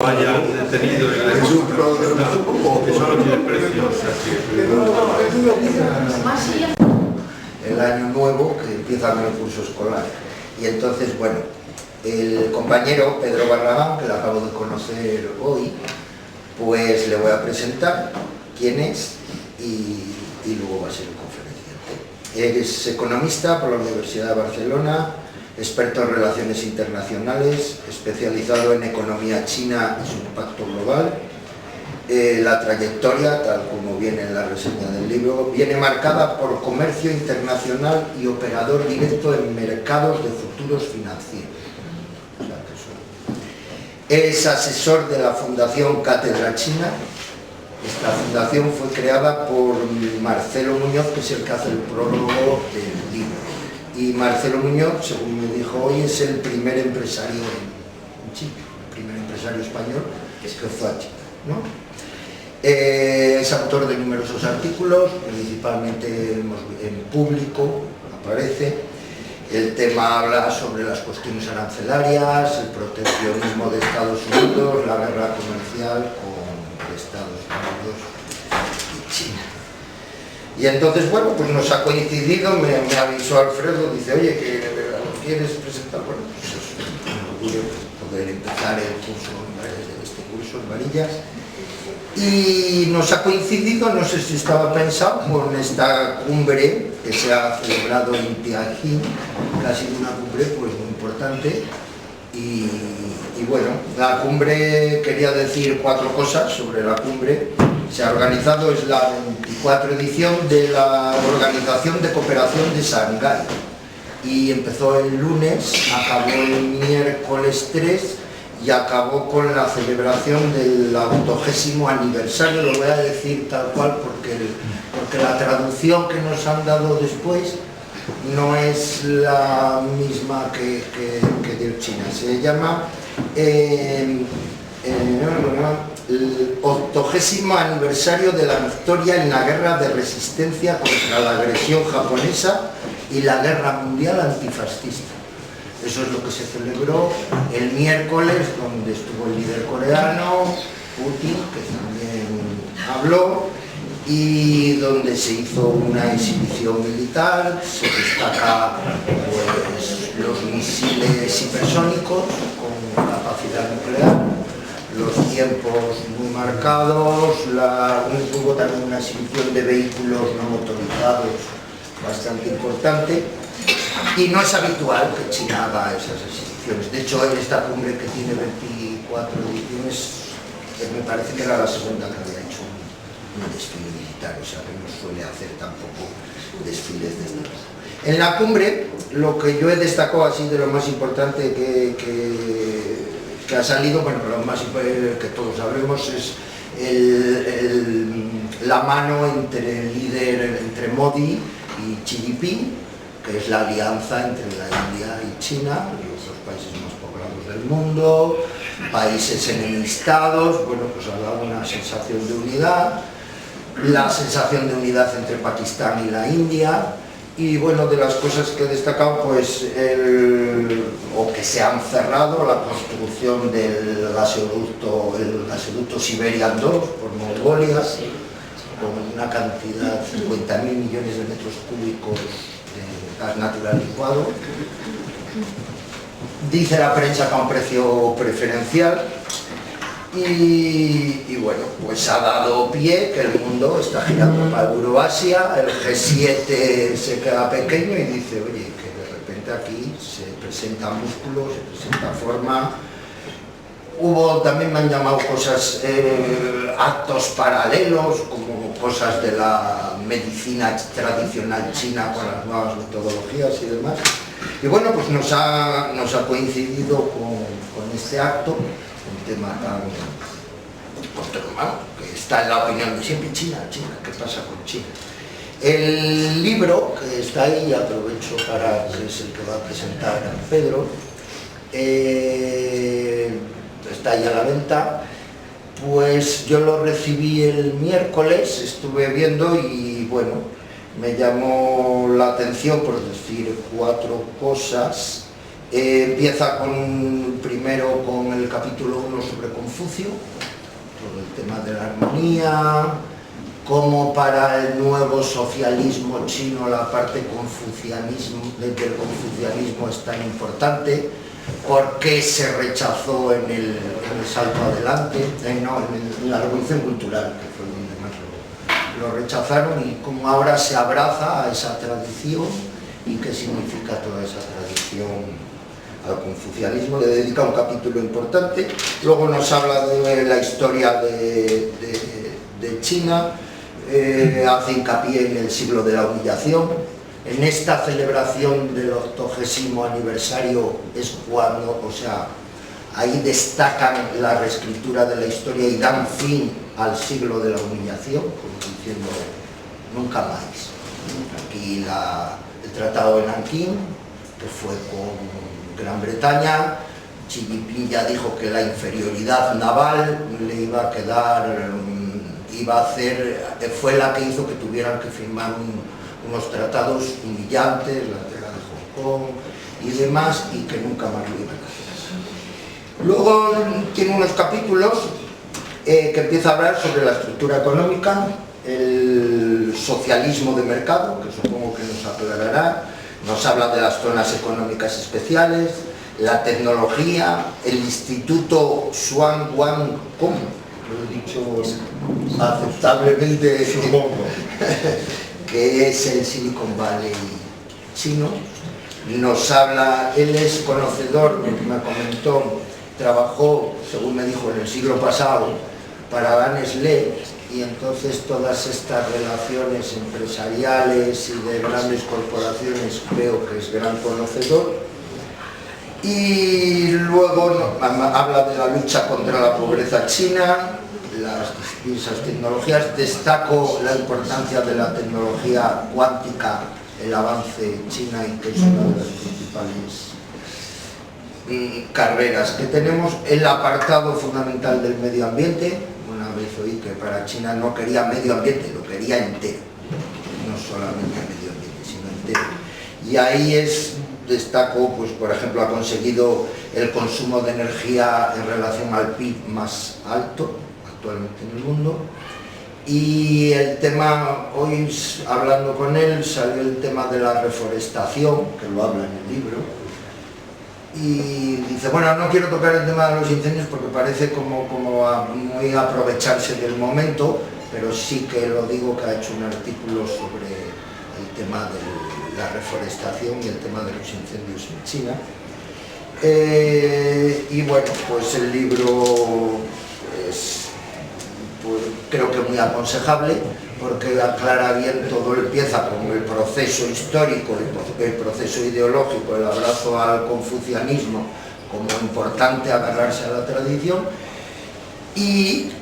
haya detenido en la época o que solo tiene precios así. El año nuevo que empieza con el curso escolar. Y entonces, bueno, el compañero Pedro Barragán, que lo acabo de conocer hoy, pues le voy a presentar quién es y luego va a ser el conferenciante. Es economista por la Universidad de Barcelona, experto en relaciones internacionales, especializado en economía china y su impacto global. La trayectoria, tal como viene en la reseña del libro, viene marcada por comercio internacional y operador directo en mercados de futuros financieros. O sea, que es asesor de la Fundación Cátedra China. Esta fundación fue creada por Marcelo Muñoz, que es el que hace el prólogo del libro. Y Marcelo Muñoz, según me dijo hoy, es el primer empresario en China, el primer empresario español que fue a China, ¿no? Es autor de numerosos artículos, principalmente en Público, aparece. El tema habla sobre las cuestiones arancelarias, el proteccionismo de Estados Unidos, la guerra comercial con Estados Unidos y China. Y entonces, bueno, pues nos ha coincidido, me avisó Alfredo, dice, oye, que ¿lo quieres presentar? Bueno, pues es un orgullo poder empezar el curso, este curso en Varillas. Y nos ha coincidido, no sé si estaba pensado, con esta cumbre que se ha celebrado en Tianjin, que ha sido una cumbre pues muy importante. Y bueno, la cumbre, quería decir 4 cosas sobre la cumbre. Se ha organizado, es la 24 edición de la Organización de Cooperación de Shanghái. Y empezó el lunes, acabó el miércoles 3 y acabó con la celebración del 80º aniversario. Lo voy a decir tal cual porque la traducción que nos han dado después no es la misma que de China. Se llama el 80º aniversario de la victoria en la guerra de resistencia contra la agresión japonesa y la guerra mundial antifascista. Eso es lo que se celebró el miércoles, donde estuvo el líder coreano, Putin, que también habló, y donde se hizo una exhibición militar. Se destaca pues, los misiles hipersónicos con capacidad nuclear, los tiempos muy marcados, hubo también una exhibición de vehículos no motorizados bastante importante. Y no es habitual que China haga esas exhibiciones. De hecho, en esta cumbre, que tiene 24 ediciones, me parece que era la segunda que había hecho un desfile militar, o sea que no suele hacer tampoco desfiles de este tipo. En la cumbre, lo que yo he destacado así de lo más importante que ha salido, bueno, lo más que todos sabremos es la mano entre el líder, entre Modi y Xi Jinping, que es la alianza entre la India y China, los 2 países más poblados del mundo, países enemistados. Bueno, pues ha dado una sensación de unidad, la sensación de unidad entre Pakistán y la India. Y bueno, de las cosas que he destacado, pues o que se han cerrado, la construcción del gasoducto, el gasoducto Siberian 2 por Mongolia, con una cantidad de 50.000 millones de metros cúbicos de gas natural licuado. Dice la prensa que a un precio preferencial. Y bueno, pues ha dado pie que el mundo está girando para Euroasia, el G7 se queda pequeño y dice, oye, que de repente aquí se presenta músculo, se presenta forma. También me han llamado cosas, actos paralelos, como cosas de la medicina tradicional china con las nuevas metodologías y demás. Y bueno, pues nos ha coincidido con este acto, un tema tan que está en la opinión de siempre, China, ¿qué pasa con China? El libro que está ahí, aprovecho para que es el que va a presentar Pedro, está ahí a la venta. Pues yo lo recibí el miércoles, estuve viendo y bueno, me llamó la atención, por decir 4 cosas. Empieza primero con el capítulo 1 sobre Confucio, todo el tema de la armonía, cómo para el nuevo socialismo chino la parte del confucianismo es tan importante, por qué se rechazó en el salto adelante, en la revolución cultural, que fue donde más lo rechazaron, y cómo ahora se abraza a esa tradición y qué significa toda esa tradición al confucianismo. Le dedica un capítulo importante. Luego nos habla de la historia de China, hace hincapié en el siglo de la humillación. En esta celebración del 80º aniversario es cuando, o sea, ahí destacan la reescritura de la historia y dan fin al siglo de la humillación, como diciendo, nunca más. Aquí el Tratado de Nankín, que fue con Gran Bretaña, Xi Jinping ya dijo que la inferioridad naval le iba a quedar, fue la que hizo que tuvieran que firmar unos tratados humillantes, la entrega de Hong Kong y demás, y que nunca más lo iban a hacer. Luego tiene unos capítulos que empieza a hablar sobre la estructura económica, el socialismo de mercado, que supongo que nos aclarará. Nos habla de las zonas económicas especiales, la tecnología, el Instituto Xuan Guang Kong, lo he dicho aceptablemente, supongo, que es el Silicon Valley chino. Nos habla, él es conocedor, me comentó, trabajó, según me dijo, en el siglo pasado para Nestlé, y entonces todas estas relaciones empresariales y de grandes corporaciones veo que es gran conocedor. Y luego habla de la lucha contra la pobreza china, las diversas tecnologías. Destaco la importancia de la tecnología cuántica, el avance china, y que es una de las principales carreras que tenemos. El apartado fundamental del medio ambiente. Una vez oí que para China no quería medio ambiente, lo quería entero, no solamente medio ambiente, sino entero. Y ahí destaco, pues por ejemplo, ha conseguido el consumo de energía en relación al PIB más alto actualmente en el mundo. Y el tema, hoy hablando con él, salió el tema de la reforestación, que lo habla en el libro. Y dice, bueno, no quiero tocar el tema de los incendios porque parece como muy aprovecharse del momento, pero sí que lo digo, que ha hecho un artículo sobre el tema de la reforestación y el tema de los incendios en China. Y bueno, pues el libro es, pues, creo que muy aconsejable, porque aclara bien todo, empieza con el proceso histórico, el proceso ideológico, el abrazo al confucianismo como importante agarrarse a la tradición, y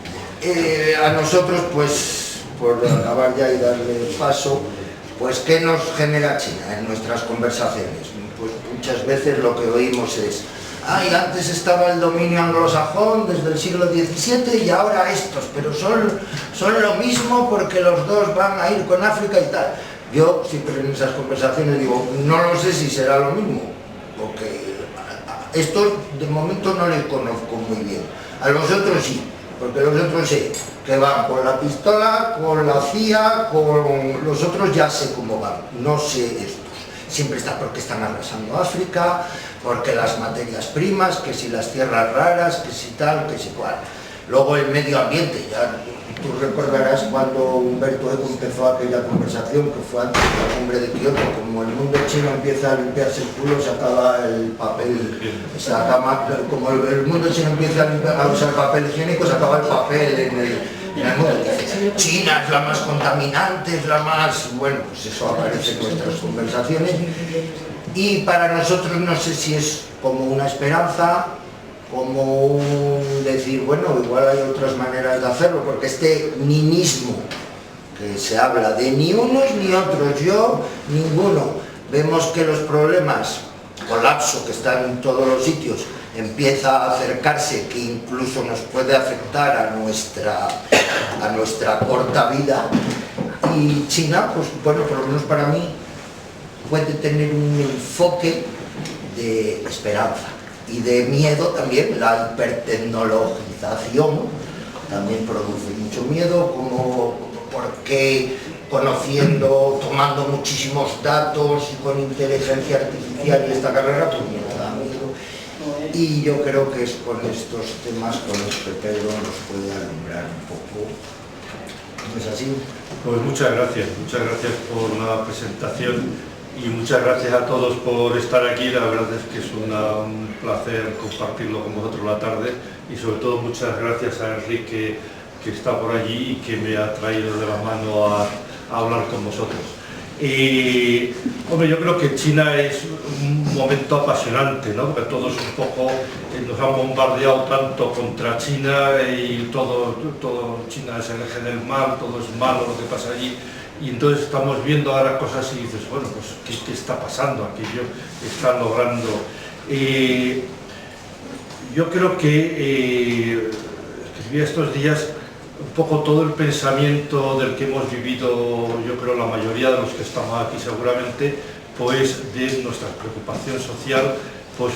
a nosotros, pues, por acabar ya y darle paso, pues ¿qué nos genera China en nuestras conversaciones? Pues muchas veces lo que oímos es: ay, antes estaba el dominio anglosajón desde el siglo XVII y ahora estos, pero son lo mismo porque los dos van a ir con África y tal. Yo siempre en esas conversaciones digo, no lo sé si será lo mismo, porque estos de momento no les conozco muy bien. A los otros sí, porque los otros sé que van con la pistola, con la CIA, con los otros ya sé cómo van, no sé estos. Siempre está porque están arrasando África, porque las materias primas, que si las tierras raras, que si tal, que si cual. Luego el medio ambiente, ya tú recordarás cuando Humberto Eco empezó aquella conversación, que fue antes de la cumbre de Kioto, como el mundo chino empieza a limpiarse el culo, se acaba el papel, como el mundo chino empieza a usar papel higiénico, se acaba el papel en el mundo. China es la más contaminante, es la más... Bueno, pues eso aparece en nuestras conversaciones. Y para nosotros no sé si es como una esperanza, como un decir, bueno, igual hay otras maneras de hacerlo, porque este ninismo que se habla de ni unos ni otros, yo, ninguno, vemos que los problemas, colapso que están en todos los sitios, empieza a acercarse, que incluso nos puede afectar a nuestra corta vida. Y China, pues bueno, por lo menos para mí, puede tener un enfoque de esperanza. Y de miedo también, la hipertecnologización también produce mucho miedo, como porque conociendo, tomando muchísimos datos y con inteligencia artificial y esta carrera, pues me da miedo. Y yo creo que es con estos temas con los que Pedro nos puede alumbrar un poco. ¿No es así? Pues muchas gracias por la presentación y muchas gracias a todos por estar aquí. La verdad es que es un placer compartirlo con vosotros la tarde, y sobre todo muchas gracias a Enrique, que está por allí y que me ha traído de la mano a hablar con vosotros. Hombre, yo creo que China es un momento apasionante, ¿no? Porque todos un poco nos han bombardeado tanto contra China, y todo China es el eje del mal, todo es malo lo que pasa allí, y entonces estamos viendo ahora cosas y dices, bueno, pues ¿qué está pasando? Aquello está logrando. Yo creo que escribí estos días un poco todo el pensamiento del que hemos vivido, yo creo la mayoría de los que estamos aquí seguramente, pues de nuestra preocupación social, pues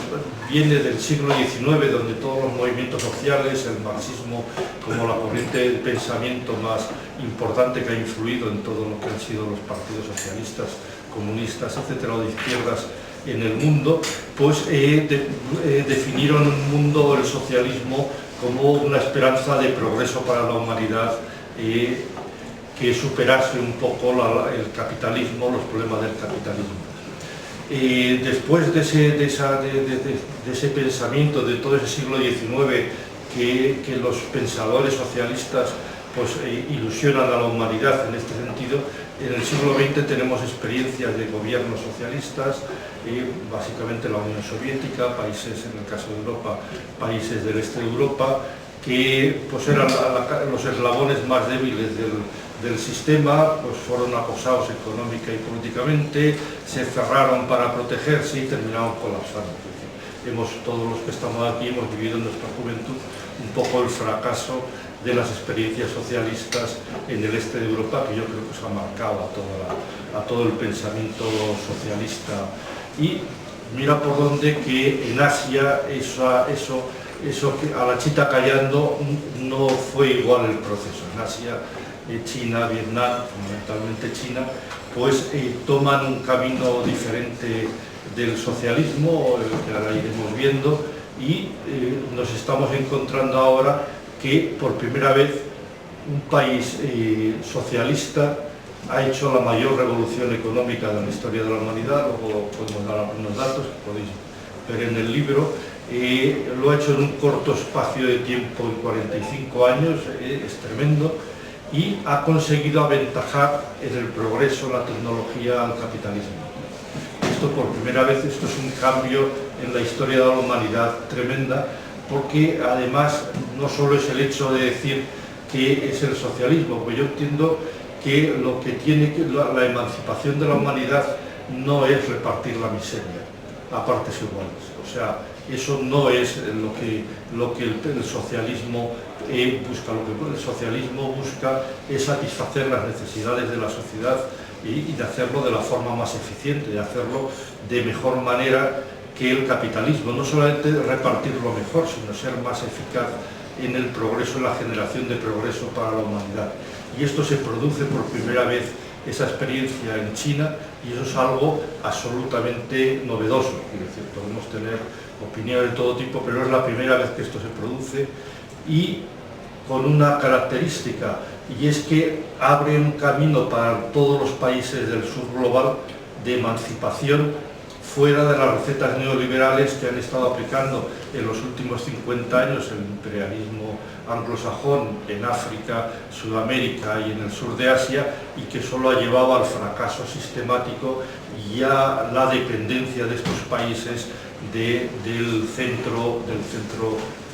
viene del siglo XIX, donde todos los movimientos sociales, el marxismo como la corriente de pensamiento más importante que ha influido en todo lo que han sido los partidos socialistas, comunistas, etcétera, o de izquierdas en el mundo, pues definieron un mundo, el socialismo, como una esperanza de progreso para la humanidad, que superase un poco el capitalismo, los problemas del capitalismo. Después de ese pensamiento, de todo ese siglo XIX, que los pensadores socialistas pues, ilusionan a la humanidad en este sentido, en el siglo XX tenemos experiencias de gobiernos socialistas, básicamente la Unión Soviética, países, en el caso de Europa, países del este de Europa, que pues, eran los eslabones más débiles del sistema, pues fueron acosados económica y políticamente, se cerraron para protegerse y terminaron colapsando. Todos los que estamos aquí hemos vivido en nuestra juventud un poco el fracaso de las experiencias socialistas en el este de Europa, que yo creo que se ha marcado a todo el pensamiento socialista. Y mira por dónde que en Asia eso que a la chita callando no fue igual el proceso. En Asia, China, Vietnam, fundamentalmente China, pues toman un camino diferente del socialismo, que ahora iremos viendo, y nos estamos encontrando ahora que por primera vez un país socialista ha hecho la mayor revolución económica de la historia de la humanidad. Luego podemos dar algunos datos que podéis ver en el libro. Lo ha hecho en un corto espacio de tiempo, en 45 años, es tremendo, y ha conseguido aventajar en el progreso, la tecnología, al capitalismo. Esto por primera vez, esto es un cambio en la historia de la humanidad tremenda, porque además no solo es el hecho de decir que es el socialismo, pues yo entiendo que lo que tiene la emancipación de la humanidad no es repartir la miseria a partes iguales. O sea, eso no es lo que el socialismo busca. Lo que el socialismo busca es satisfacer las necesidades de la sociedad y de hacerlo de la forma más eficiente, de hacerlo de mejor manera que el capitalismo. No solamente repartirlo mejor, sino ser más eficaz en el progreso, en la generación de progreso para la humanidad. Y esto se produce por primera vez, esa experiencia en China, y eso es algo absolutamente novedoso. Es decir, podemos tener opiniones de todo tipo, pero es la primera vez que esto se produce, y con una característica, y es que abre un camino para todos los países del sur global de emancipación fuera de las recetas neoliberales que han estado aplicando en los últimos 50 años el imperialismo anglosajón en África, Sudamérica y en el sur de Asia, y que solo ha llevado al fracaso sistemático y a la dependencia de estos países del centro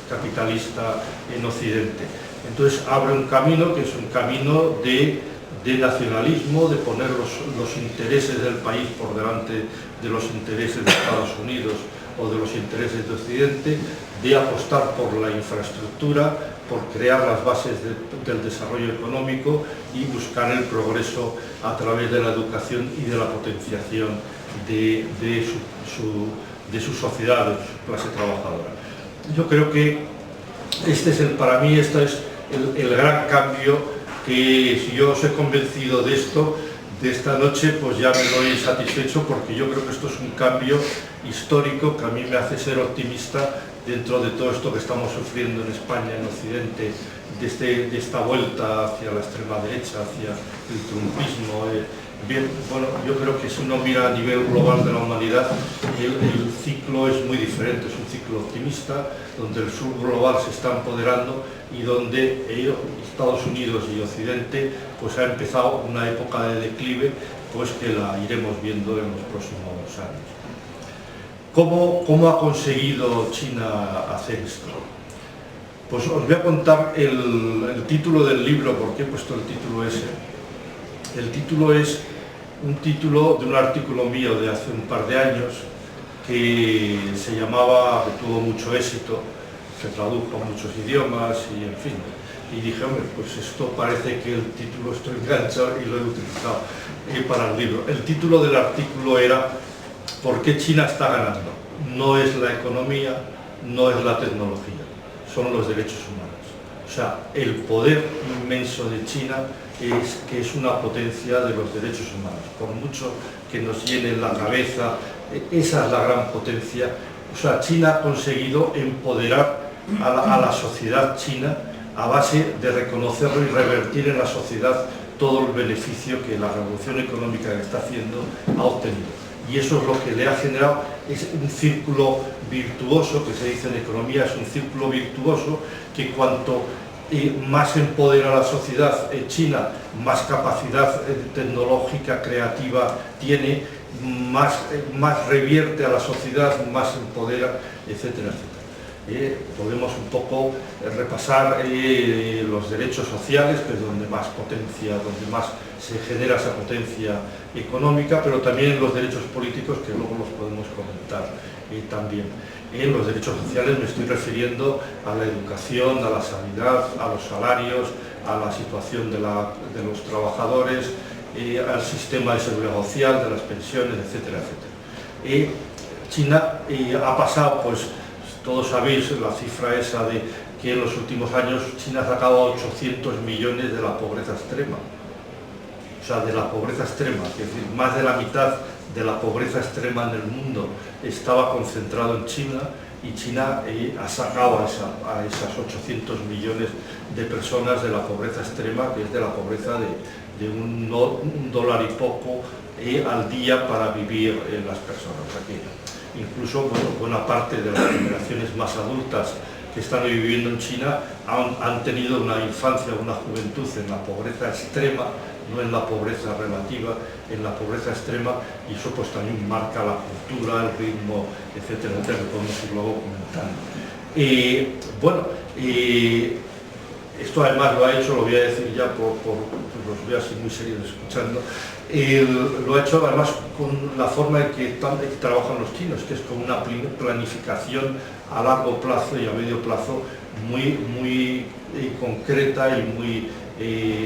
capitalista en Occidente. Entonces abre un camino que es un camino de nacionalismo, de poner los intereses del país por delante de los intereses de Estados Unidos o de los intereses de Occidente, de apostar por la infraestructura, por crear las bases del desarrollo económico y buscar el progreso a través de la educación y de la potenciación de de su sociedad, de su clase trabajadora. Yo creo que para mí este es el gran cambio, que si yo os he convencido de esto, de esta noche, pues ya me doy satisfecho, porque yo creo que esto es un cambio histórico que a mí me hace ser optimista dentro de todo esto que estamos sufriendo en España, en Occidente, de esta vuelta hacia la extrema derecha, hacia el trumpismo. Bien, bueno, yo creo que si uno mira a nivel global de la humanidad, el ciclo es muy diferente, es un ciclo optimista, donde el sur global se está empoderando y donde Estados Unidos y Occidente pues ha empezado una época de declive, pues que la iremos viendo en los próximos años. ¿Cómo ha conseguido China hacer esto? Pues os voy a contar el título del libro. ¿Por qué he puesto el título ese? El título es un título de un artículo mío de hace un par de años que se llamaba, que tuvo mucho éxito, se tradujo a muchos idiomas y en fin. Y dije, hombre, pues esto parece que el título estoy enganchado y lo he utilizado para el libro. El título del artículo era ¿por qué China está ganando? No es la economía, no es la tecnología, son los derechos humanos. O sea, el poder inmenso de China es que es una potencia de los derechos humanos. Por mucho que nos llene la cabeza, esa es la gran potencia. O sea, China ha conseguido empoderar a la sociedad china a base de reconocerlo y revertir en la sociedad todo el beneficio que la revolución económica que está haciendo ha obtenido. Y eso es lo que le ha generado, es un círculo virtuoso, que se dice en economía, es un círculo virtuoso que cuanto más empodera a la sociedad china, más capacidad tecnológica, creativa tiene, más revierte a la sociedad, más empodera, etcétera, etcétera. Podemos un poco repasar los derechos sociales, que es donde más potencia, donde más se genera esa potencia económica, pero también los derechos políticos, que luego los podemos comentar también. En los derechos sociales me estoy refiriendo a la educación, a la sanidad, a los salarios, a la situación de los trabajadores, al sistema de seguridad social, de las pensiones, etcétera, etcétera. China ha pasado, pues todos sabéis la cifra esa de que en los últimos años China ha sacado 800 millones de la pobreza extrema. O sea, de la pobreza extrema, es decir, más de la mitad de la pobreza extrema en el mundo estaba concentrado en China, y China ha sacado a esas 800 millones de personas de la pobreza extrema, que es de la pobreza de un dólar y poco al día para vivir las personas. O sea que incluso buena parte de las generaciones más adultas que están viviendo en China han tenido una infancia, una juventud en la pobreza extrema, no en la pobreza relativa, en la pobreza extrema, y eso pues también marca la cultura, el ritmo, etcétera, etcétera, que podemos ir luego comentando. Esto además lo ha hecho, lo voy a decir ya los veo así muy serios escuchando, lo ha hecho además con la forma en que trabajan los chinos, que es con una planificación a largo plazo y a medio plazo muy concreta y muy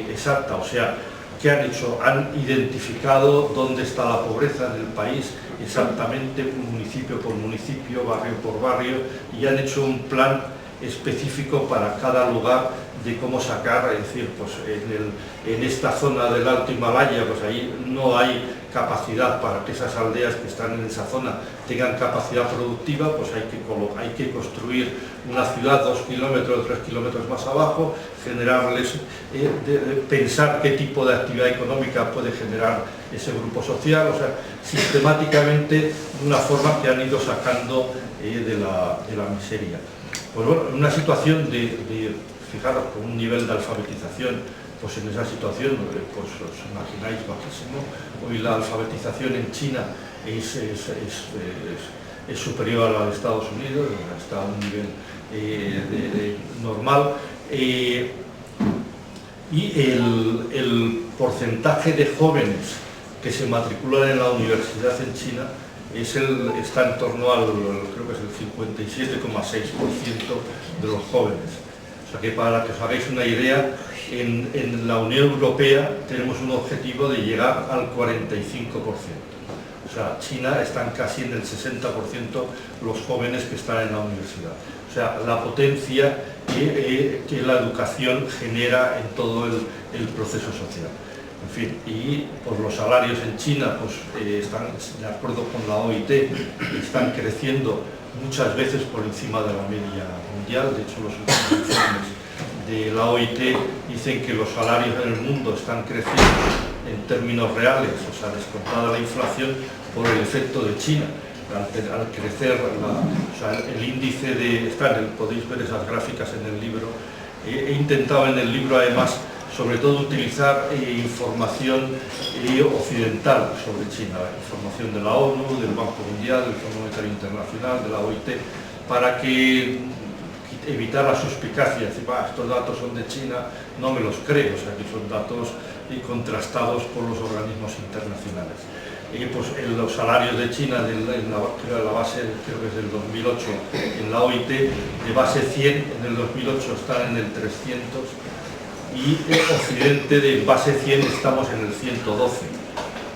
exacta. O sea, ¿qué han hecho? Han identificado dónde está la pobreza en el país, exactamente municipio por municipio, barrio por barrio, y han hecho un plan específico para cada lugar de cómo sacar, es decir, pues en esta zona del Alto Himalaya, pues ahí no hay capacidad para que esas aldeas que están en esa zona tengan capacidad productiva, pues hay que construir una ciudad 2 kilómetros, 3 kilómetros más abajo, generarles, pensar qué tipo de actividad económica puede generar ese grupo social, o sea, sistemáticamente de una forma que han ido sacando de la miseria. Pues bueno, en una situación fijaros, con un nivel de alfabetización, pues en esa situación, pues os imagináis, bajísimo. Hoy la alfabetización en China es superior a la de Estados Unidos, está a un nivel normal. Y el porcentaje de jóvenes que se matriculan en la universidad en China está en torno al, creo que es el 57,6% de los jóvenes. O sea que, para que os hagáis una idea, en la Unión Europea tenemos un objetivo de llegar al 45%. O O sea, China están casi en el 60% los jóvenes que están en la universidad. O sea, la potencia que la educación genera en todo el proceso social. En fin, y pues los salarios en China pues, están, de acuerdo con la OIT, están creciendo muchas veces por encima de la media mundial. De hecho, los últimos informes de la OIT dicen que los salarios en el mundo están creciendo en términos reales, o sea, descontada la inflación, por el efecto de China. Al crecer, o sea, el índice de... podéis ver esas gráficas en el libro. He intentado en el libro, además, sobre todo utilizar información occidental sobre China, información de la ONU, del Banco Mundial, del Fondo Monetario Internacional, de la OIT, para que evitar la suspicacia, decir, estos datos son de China, no me los creo, o sea, que son datos contrastados por los organismos internacionales. Pues los salarios de China, la base, creo que es del 2008, en la OIT, de base 100, en el 2008 están en el 300, y en Occidente de base 100 estamos en el 112,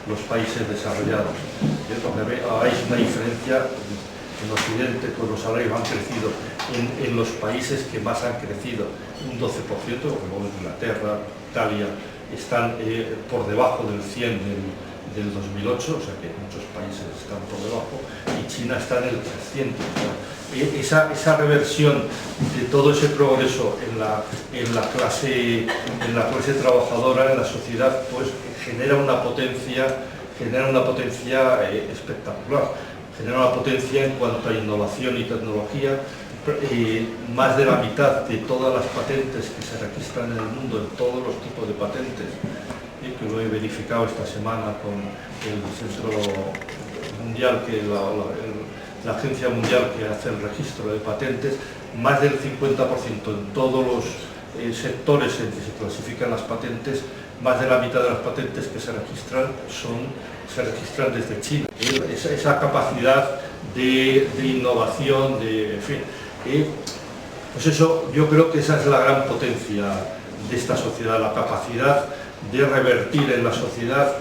los países desarrollados. Hay una diferencia. En Occidente pues los salarios han crecido en los países que más han crecido un 12%, como Inglaterra, Italia, están por debajo del 100 del 2008, o sea que muchos países están por debajo, y China está en el 300. Esa reversión de todo ese progreso en la clase trabajadora, en la sociedad, pues genera una potencia espectacular. Genera una potencia en cuanto a innovación y tecnología. Más de la mitad de todas las patentes que se registran en el mundo, en todos los tipos de patentes, que lo he verificado esta semana con el Centro Mundial, la Agencia Mundial que hace el registro de patentes, más del 50% en todos los sectores en que se clasifican las patentes, más de la mitad de las patentes que se registran desde China. Esa capacidad de innovación, en fin, pues eso, yo creo que esa es la gran potencia de esta sociedad, la capacidad de revertir en la sociedad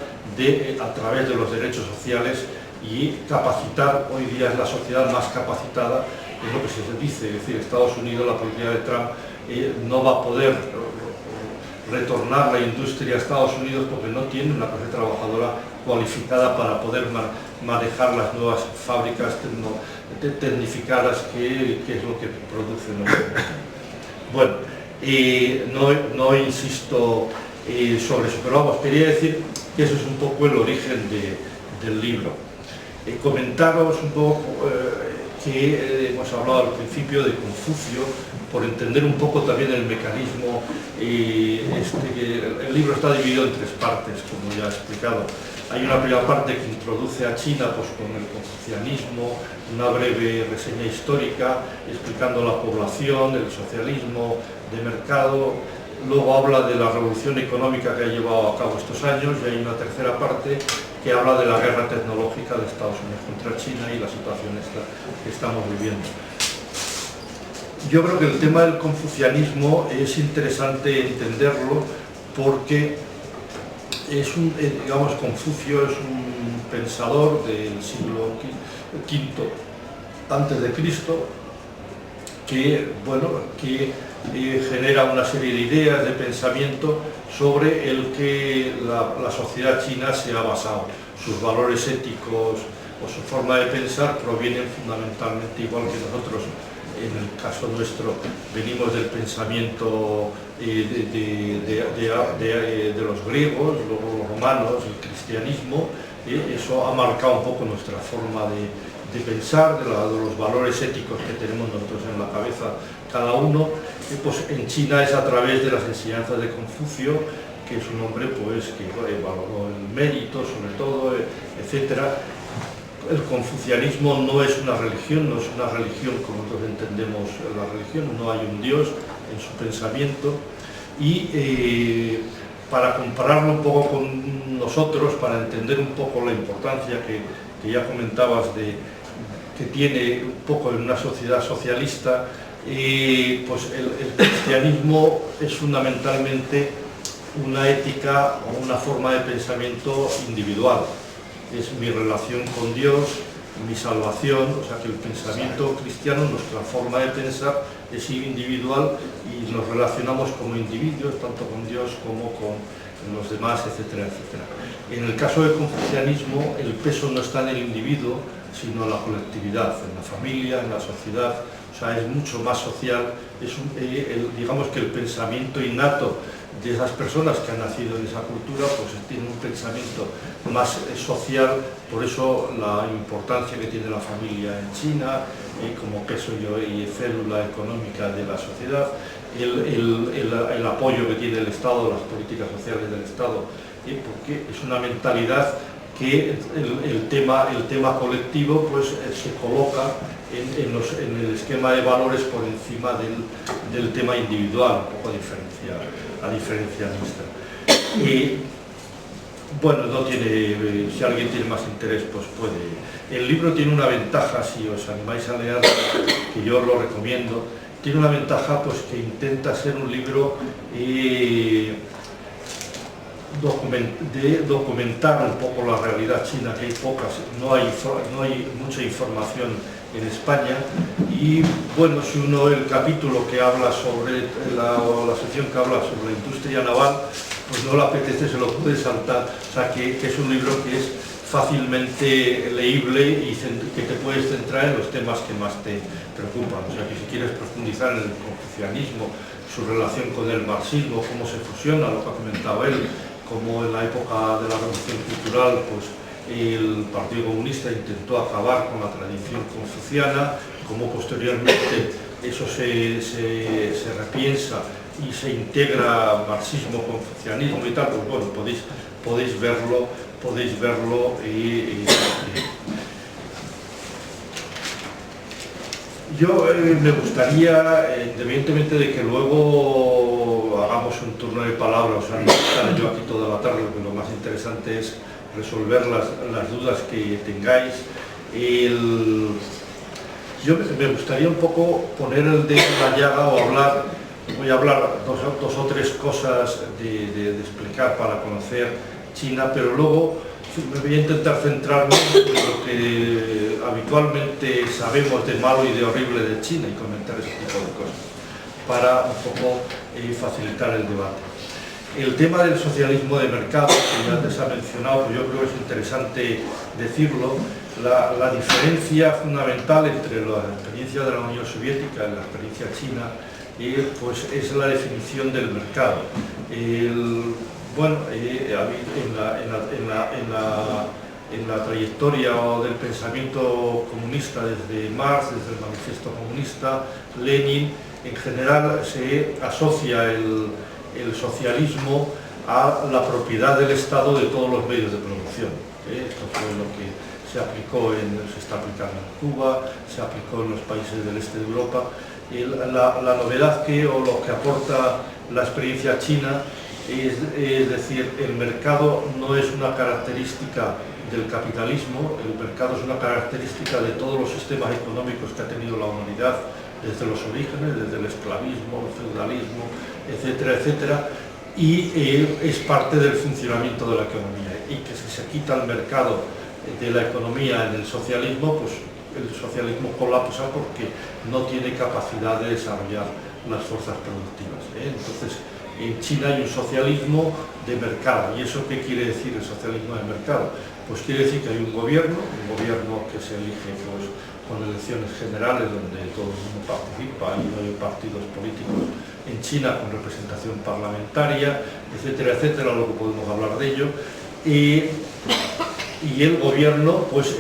a través de los derechos sociales y capacitar. Hoy día es la sociedad más capacitada, es lo que se dice, es decir, Estados Unidos, la política de Trump, no va a poder retornar la industria a Estados Unidos porque no tiene una clase trabajadora cualificada para poder manejar las nuevas fábricas tecnificadas que es lo que producen hoy. Bueno, no insisto sobre eso, pero vamos, quería decir que eso es un poco el origen del libro. Comentaros un poco que hemos hablado al principio de Confucio, por entender un poco también el mecanismo. El libro está dividido en tres partes, como ya he explicado. Hay una primera parte que introduce a China pues, con el confucianismo, una breve reseña histórica explicando la población, el socialismo de mercado. Luego habla de la revolución económica que ha llevado a cabo estos años, y hay una tercera parte que habla de la guerra tecnológica de Estados Unidos contra China y la situación que estamos viviendo. Yo creo que el tema del confucianismo es interesante entenderlo porque digamos, Confucio es un pensador del siglo V antes de Cristo que genera una serie de ideas, de pensamiento sobre el que la sociedad china se ha basado. Sus valores éticos o su forma de pensar provienen fundamentalmente, igual que nosotros, en el caso nuestro, venimos del pensamiento de los griegos, luego los romanos, el cristianismo. Eso ha marcado un poco nuestra forma de pensar, de los valores éticos que tenemos nosotros en la cabeza cada uno. Pues en China es a través de las enseñanzas de Confucio, que es un hombre pues, que valoró el mérito sobre todo, etcétera. El confucianismo no es una religión, no es una religión como nosotros entendemos la religión, no hay un Dios en su pensamiento. Y para compararlo un poco con nosotros, para entender un poco la importancia que ya comentabas que tiene un poco en una sociedad socialista, pues el cristianismo es fundamentalmente una ética o una forma de pensamiento individual. es mi relación con Dios, mi salvación, o sea que el pensamiento cristiano, nuestra forma de pensar es individual y nos relacionamos como individuos, tanto con Dios como con los demás, etcétera, etcétera. En el caso del confucianismo, el peso no está en el individuo, sino en la colectividad, en la familia, en la sociedad, o sea, es mucho más social, digamos que el pensamiento innato de esas personas que han nacido en esa cultura, pues tienen un pensamiento más social, por eso la importancia que tiene la familia en China, como peso y célula económica de la sociedad, el apoyo que tiene el Estado, las políticas sociales del Estado, porque es una mentalidad que el tema colectivo pues, se coloca en el esquema de valores por encima del tema individual, un poco a diferencia nuestra. Y bueno, no tiene, si alguien tiene más interés, pues puede. El libro tiene una ventaja, si os animáis a leerlo, que yo lo recomiendo, tiene una ventaja pues que intenta ser un libro de documentar un poco la realidad china, que hay no hay mucha información en España, y bueno, si uno el capítulo que habla sobre la sección que habla sobre la industria naval, pues no le apetece, se lo puede saltar, o sea que es un libro que es fácilmente leíble y que te puedes centrar en los temas que más te preocupan, o sea que si quieres profundizar en el confucianismo, su relación con el marxismo, cómo se fusiona, lo que ha comentado él, como en la época de la Revolución Cultural, pues el Partido Comunista intentó acabar con la tradición confuciana, como posteriormente eso se repiensa y se integra marxismo, confucianismo y tal, pues bueno, podéis verlo. Yo me gustaría, independientemente de que luego hagamos un turno de palabras, o sea, no estaré yo aquí toda la tarde, porque lo más interesante es resolver las dudas que tengáis. Yo me gustaría un poco poner el dedo en la llaga o voy a hablar dos o tres cosas de explicar para conocer China, pero luego me voy a intentar centrarme en lo que habitualmente sabemos de malo y de horrible de China y comentar ese tipo de cosas, para un poco facilitar el debate. El tema del socialismo de mercado, que ya antes ha mencionado, pues yo creo que es interesante decirlo, la diferencia fundamental entre la experiencia de la Unión Soviética y la experiencia china, pues es la definición del mercado. Bueno, en la trayectoria del pensamiento comunista desde Marx, desde el Manifiesto Comunista, Lenin, en general se asocia el socialismo a la propiedad del Estado de todos los medios de producción. Esto fue lo que se está aplicando en Cuba, se aplicó en los países del este de Europa. La novedad o lo que aporta la experiencia china es decir, el mercado no es una característica del capitalismo, el mercado es una característica de todos los sistemas económicos que ha tenido la humanidad desde los orígenes, desde el esclavismo, el feudalismo, etcétera, etcétera, y es parte del funcionamiento de la economía, y que si se quita el mercado de la economía en el socialismo, pues el socialismo colapsa porque no tiene capacidad de desarrollar las fuerzas productivas. Entonces, en China hay un socialismo de mercado. ¿Y eso qué quiere decir el socialismo de mercado? Pues quiere decir que hay un gobierno que se elige pues, con elecciones generales donde todo el mundo participa, y no hay partidos políticos en China con representación parlamentaria, etcétera, etcétera, luego podemos hablar de ello. Y el gobierno pues,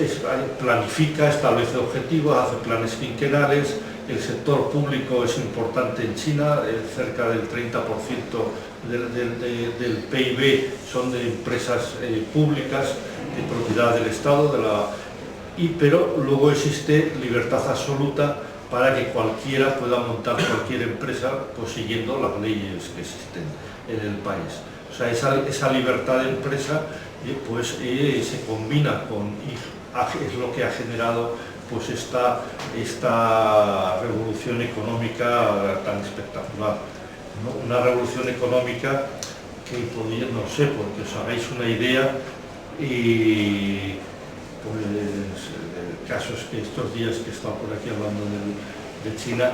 planifica, establece objetivos, hace planes quinquenales. El sector público es importante en China, cerca del 30% del PIB son de empresas públicas de propiedad del Estado, pero luego existe libertad absoluta para que cualquiera pueda montar cualquier empresa pues, siguiendo las leyes que existen en el país. O sea, esa libertad de empresa pues, se combina es lo que ha generado pues esta revolución económica tan espectacular, ¿no? Una revolución económica que podría, no sé, porque os hagáis una idea, y pues el caso es que estos días que he estado por aquí hablando de China,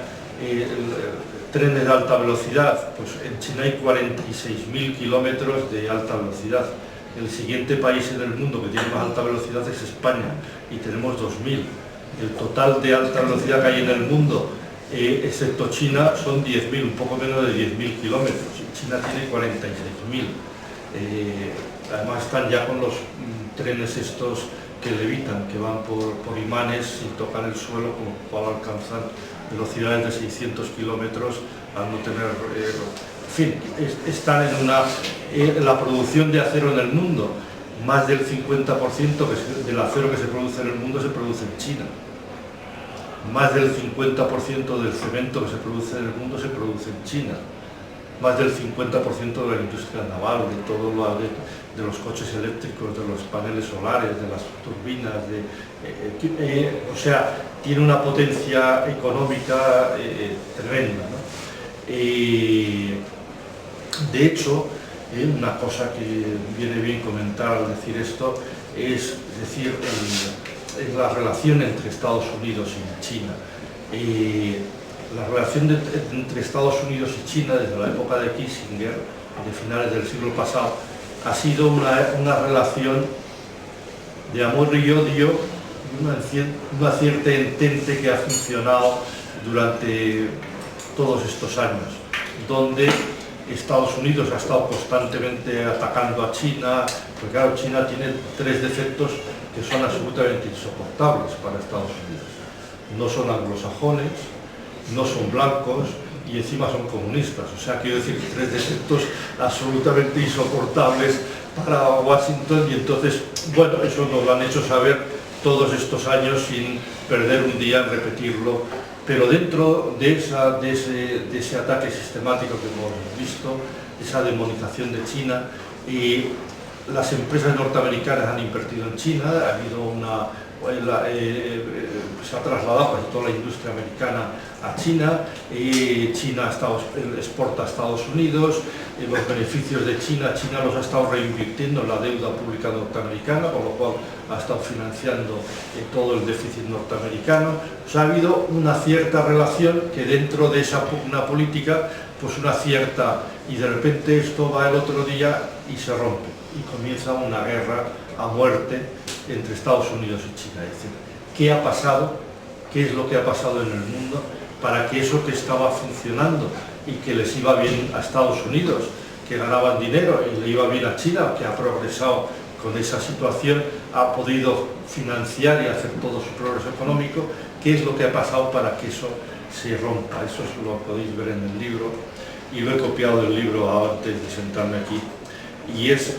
trenes de alta velocidad, pues en China hay 46.000 kilómetros de alta velocidad. El siguiente país en el mundo que tiene más alta velocidad es España y tenemos 2.000. El total de alta velocidad que hay en el mundo, excepto China, son 10.000, un poco menos de 10.000 kilómetros. China tiene 46.000. Además están ya con los trenes estos que levitan, que van por imanes sin tocar el suelo, como para alcanzar velocidades de 600 kilómetros al no tener... en fin, están en la producción de acero en el mundo. Más del 50% del acero que se produce en el mundo se produce en China. Más del 50% del cemento que se produce en el mundo se produce en China. Más del 50% de la industria naval, de todo lo de los coches eléctricos, de los paneles solares, de las turbinas, o sea, tiene una potencia económica tremenda, ¿no? De hecho, una cosa que viene bien comentar al decir esto es decir, la relación entre Estados Unidos y China. La relación entre Estados Unidos y China desde la época de Kissinger, de finales del siglo pasado, ha sido una relación de amor y odio, una cierta entente que ha funcionado durante todos estos años, donde Estados Unidos ha estado constantemente atacando a China, porque claro, China tiene 3 defectos que son absolutamente insoportables para Estados Unidos. No son anglosajones, no son blancos y encima son comunistas. O sea, quiero decir, 3 defectos absolutamente insoportables para Washington, y entonces, bueno, eso nos lo han hecho saber todos estos años sin perder un día en repetirlo. Pero dentro de ese ataque sistemático que hemos visto, esa demonización de China, y las empresas norteamericanas han invertido en China, ha habido se ha trasladado casi toda la industria americana a China, China exporta a Estados Unidos, los beneficios de China los ha estado reinvirtiendo en la deuda pública norteamericana, con lo cual ha estado financiando todo el déficit norteamericano. O sea, ha habido una cierta relación que dentro de una política, pues una cierta, y de repente esto va el otro día y se rompe, y comienza una guerra a muerte entre Estados Unidos y China. Es decir, ¿qué ha pasado? ¿Qué es lo que ha pasado en el mundo para que eso que estaba funcionando y que les iba bien a Estados Unidos, que ganaban dinero, y le iba bien a China, que ha progresado con esa situación, ha podido financiar y hacer todo su progreso económico? ¿Qué es lo que ha pasado para que eso se rompa? Eso lo podéis ver en el libro, y lo he copiado del libro antes de sentarme aquí. Y lo he dicho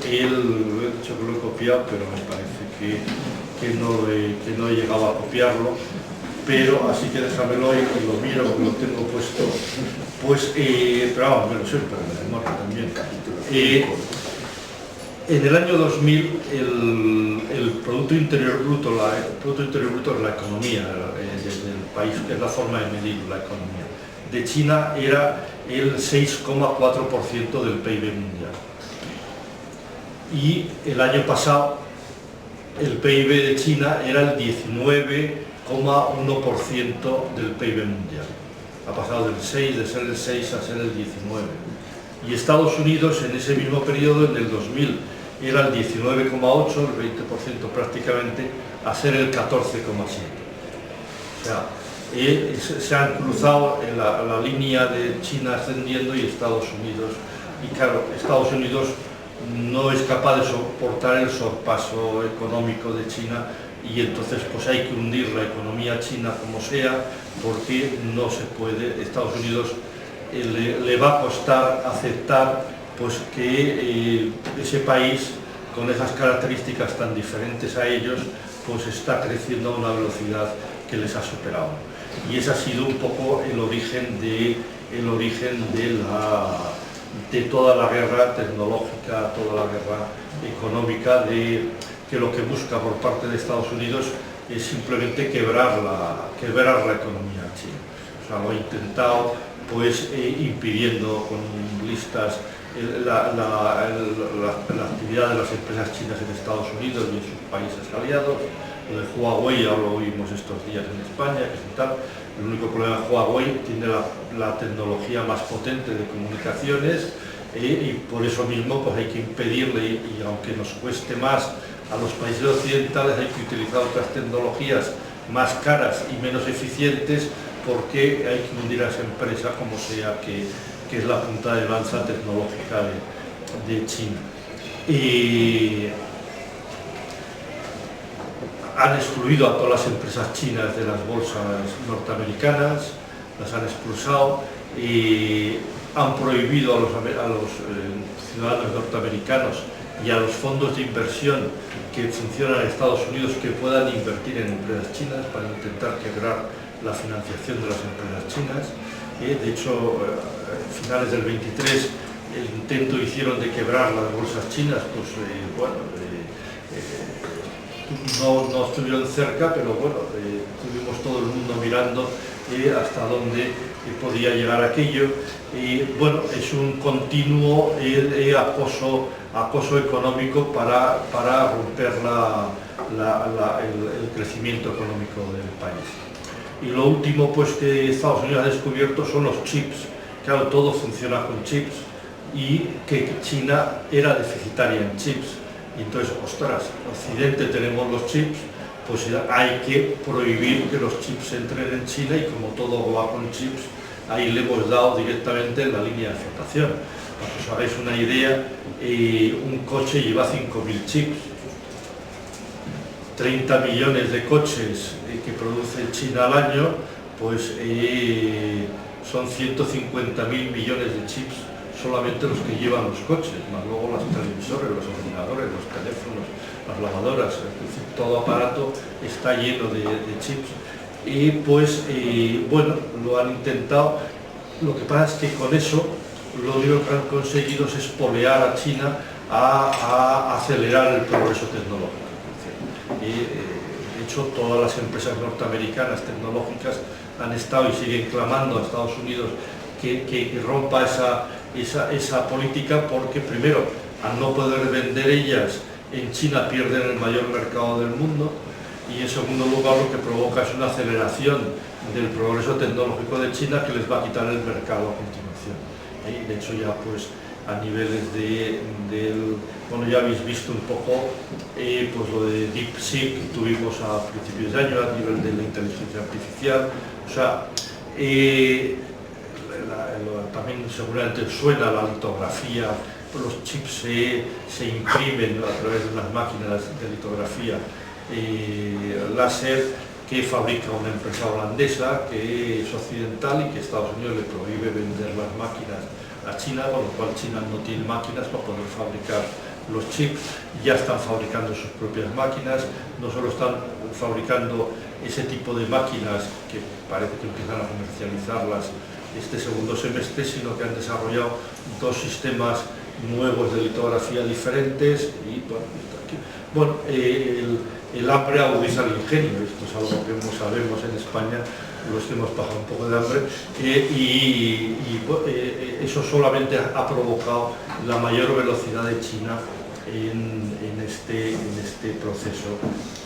que lo he copiado, pero me parece que no he llegado a copiarlo, pero así que déjamelo y lo miro, porque lo tengo puesto, pues, pero vamos, me lo sé, pero me demora también. En el año 2000, el Producto Interior Bruto, es la economía del país, que es la forma de medir la economía de China, era el 6,4% del PIB mundial. Y el año pasado el PIB de China era el 19,1% del PIB mundial. Ha pasado de ser el 6 a ser el 19. Y Estados Unidos en ese mismo periodo, en el 2000, era el 19,8, el 20% prácticamente, a ser el 14,7. O sea, se han cruzado en la línea de China ascendiendo y Estados Unidos. Y claro, Estados Unidos no es capaz de soportar el sorpaso económico de China, y entonces pues hay que hundir la economía china como sea, porque no se puede. Estados Unidos le va a costar aceptar pues que ese país con esas características tan diferentes a ellos pues está creciendo a una velocidad que les ha superado. Y ese ha sido un poco el origen de toda la guerra tecnológica, toda la guerra económica, que lo que busca por parte de Estados Unidos es simplemente quebrar la economía china. O sea, lo ha intentado pues impidiendo con listas la actividad de las empresas chinas en Estados Unidos y en sus países aliados. Lo de Huawei, ya lo vimos estos días en España, que es tal. El único problema de Huawei tiene la tecnología más potente de comunicaciones, y por eso mismo pues hay que impedirle, y aunque nos cueste más a los países occidentales, hay que utilizar otras tecnologías más caras y menos eficientes, porque hay que hundir a esa empresa como sea, que es la punta de lanza tecnológica de China. Y han excluido a todas las empresas chinas de las bolsas norteamericanas, las han expulsado, y han prohibido a los ciudadanos norteamericanos y a los fondos de inversión que funcionan en Estados Unidos que puedan invertir en empresas chinas, para intentar quebrar la financiación de las empresas chinas. De hecho, a finales del 23 el intento hicieron de quebrar las bolsas chinas, pues no estuvieron cerca, pero bueno, tuvimos todo el mundo mirando hasta dónde podía llegar aquello. Y bueno, es un continuo acoso económico para romper el crecimiento económico del país. Y lo último pues que Estados Unidos ha descubierto son los chips. Claro, todo funciona con chips, y que China era deficitaria en chips. Y entonces, ostras, en Occidente tenemos los chips, pues hay que prohibir que los chips entren en China, y como todo va con chips, ahí le hemos dado directamente la línea de flotación. Para que os hagáis una idea, un coche lleva 5.000 chips. 30 millones de coches que produce China al año, pues son 150.000 millones de chips solamente los que llevan los coches, más luego los televisores, los ordenadores, los teléfonos, las lavadoras, es decir, todo aparato está lleno de chips. Y pues, bueno, lo han intentado. Lo que pasa es que con eso lo único que han conseguido es espolear a China a acelerar el progreso tecnológico. De hecho, todas las empresas norteamericanas tecnológicas han estado y siguen clamando a Estados Unidos que rompa esa política, porque primero, al no poder vender ellas en China, pierden el mayor mercado del mundo, y en segundo lugar lo que provoca es una aceleración del progreso tecnológico de China, que les va a quitar el mercado a continuación. Y de hecho ya pues a niveles bueno, ya habéis visto un poco pues lo de DeepSeek que tuvimos a principios de año, a nivel de la inteligencia artificial. O sea, también seguramente suena la litografía, los chips se imprimen a través de unas máquinas de litografía láser que fabrica una empresa holandesa que es occidental, y que Estados Unidos le prohíbe vender las máquinas a China, con lo cual China no tiene máquinas para poder fabricar los chips. Ya están fabricando sus propias máquinas, no solo están fabricando ese tipo de máquinas que parece que empiezan a comercializarlas este segundo semestre, sino que han desarrollado dos sistemas nuevos de litografía diferentes. Y bueno, el hambre agudiza el ingenio, esto es algo que no sabemos en España, los que hemos pasado un poco de hambre, eso solamente ha provocado la mayor velocidad de China en este proceso.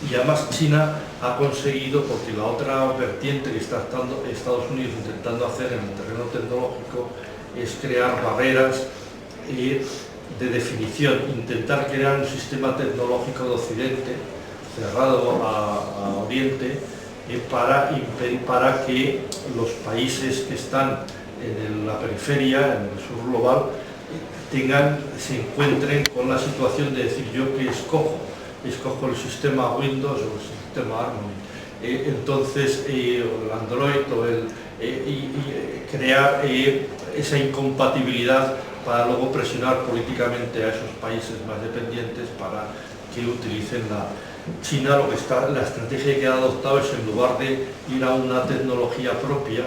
Y además China ha conseguido, porque la otra vertiente que está Estados Unidos intentando hacer en el terreno tecnológico es crear barreras de definición, intentar crear un sistema tecnológico de Occidente cerrado a Oriente, para que los países que están en la periferia, en el sur global, se encuentren con la situación de decir: yo que escojo el sistema Windows o el sistema Harmony, entonces el Android y crear esa incompatibilidad, para luego presionar políticamente a esos países más dependientes para que utilicen China. La estrategia que ha adoptado es, en lugar de ir a una tecnología propia,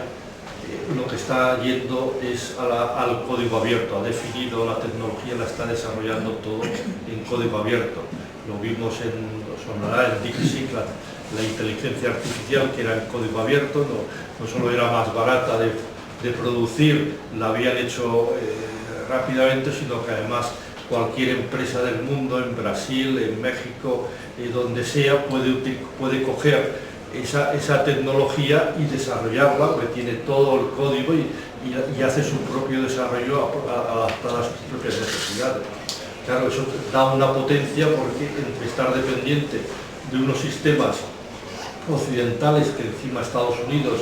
lo que está yendo es al código abierto. Ha definido la tecnología, la está desarrollando todo en código abierto. Lo vimos sonará en DeepSeek, la inteligencia artificial, que era en código abierto, no solo era más barata de producir, la habían hecho rápidamente, sino que además cualquier empresa del mundo, en Brasil, en México, donde sea, puede coger esa tecnología y desarrollarla, porque tiene todo el código y hace su propio desarrollo adaptado a sus propias necesidades. Claro, eso da una potencia, porque entre estar dependiente de unos sistemas occidentales, que encima Estados Unidos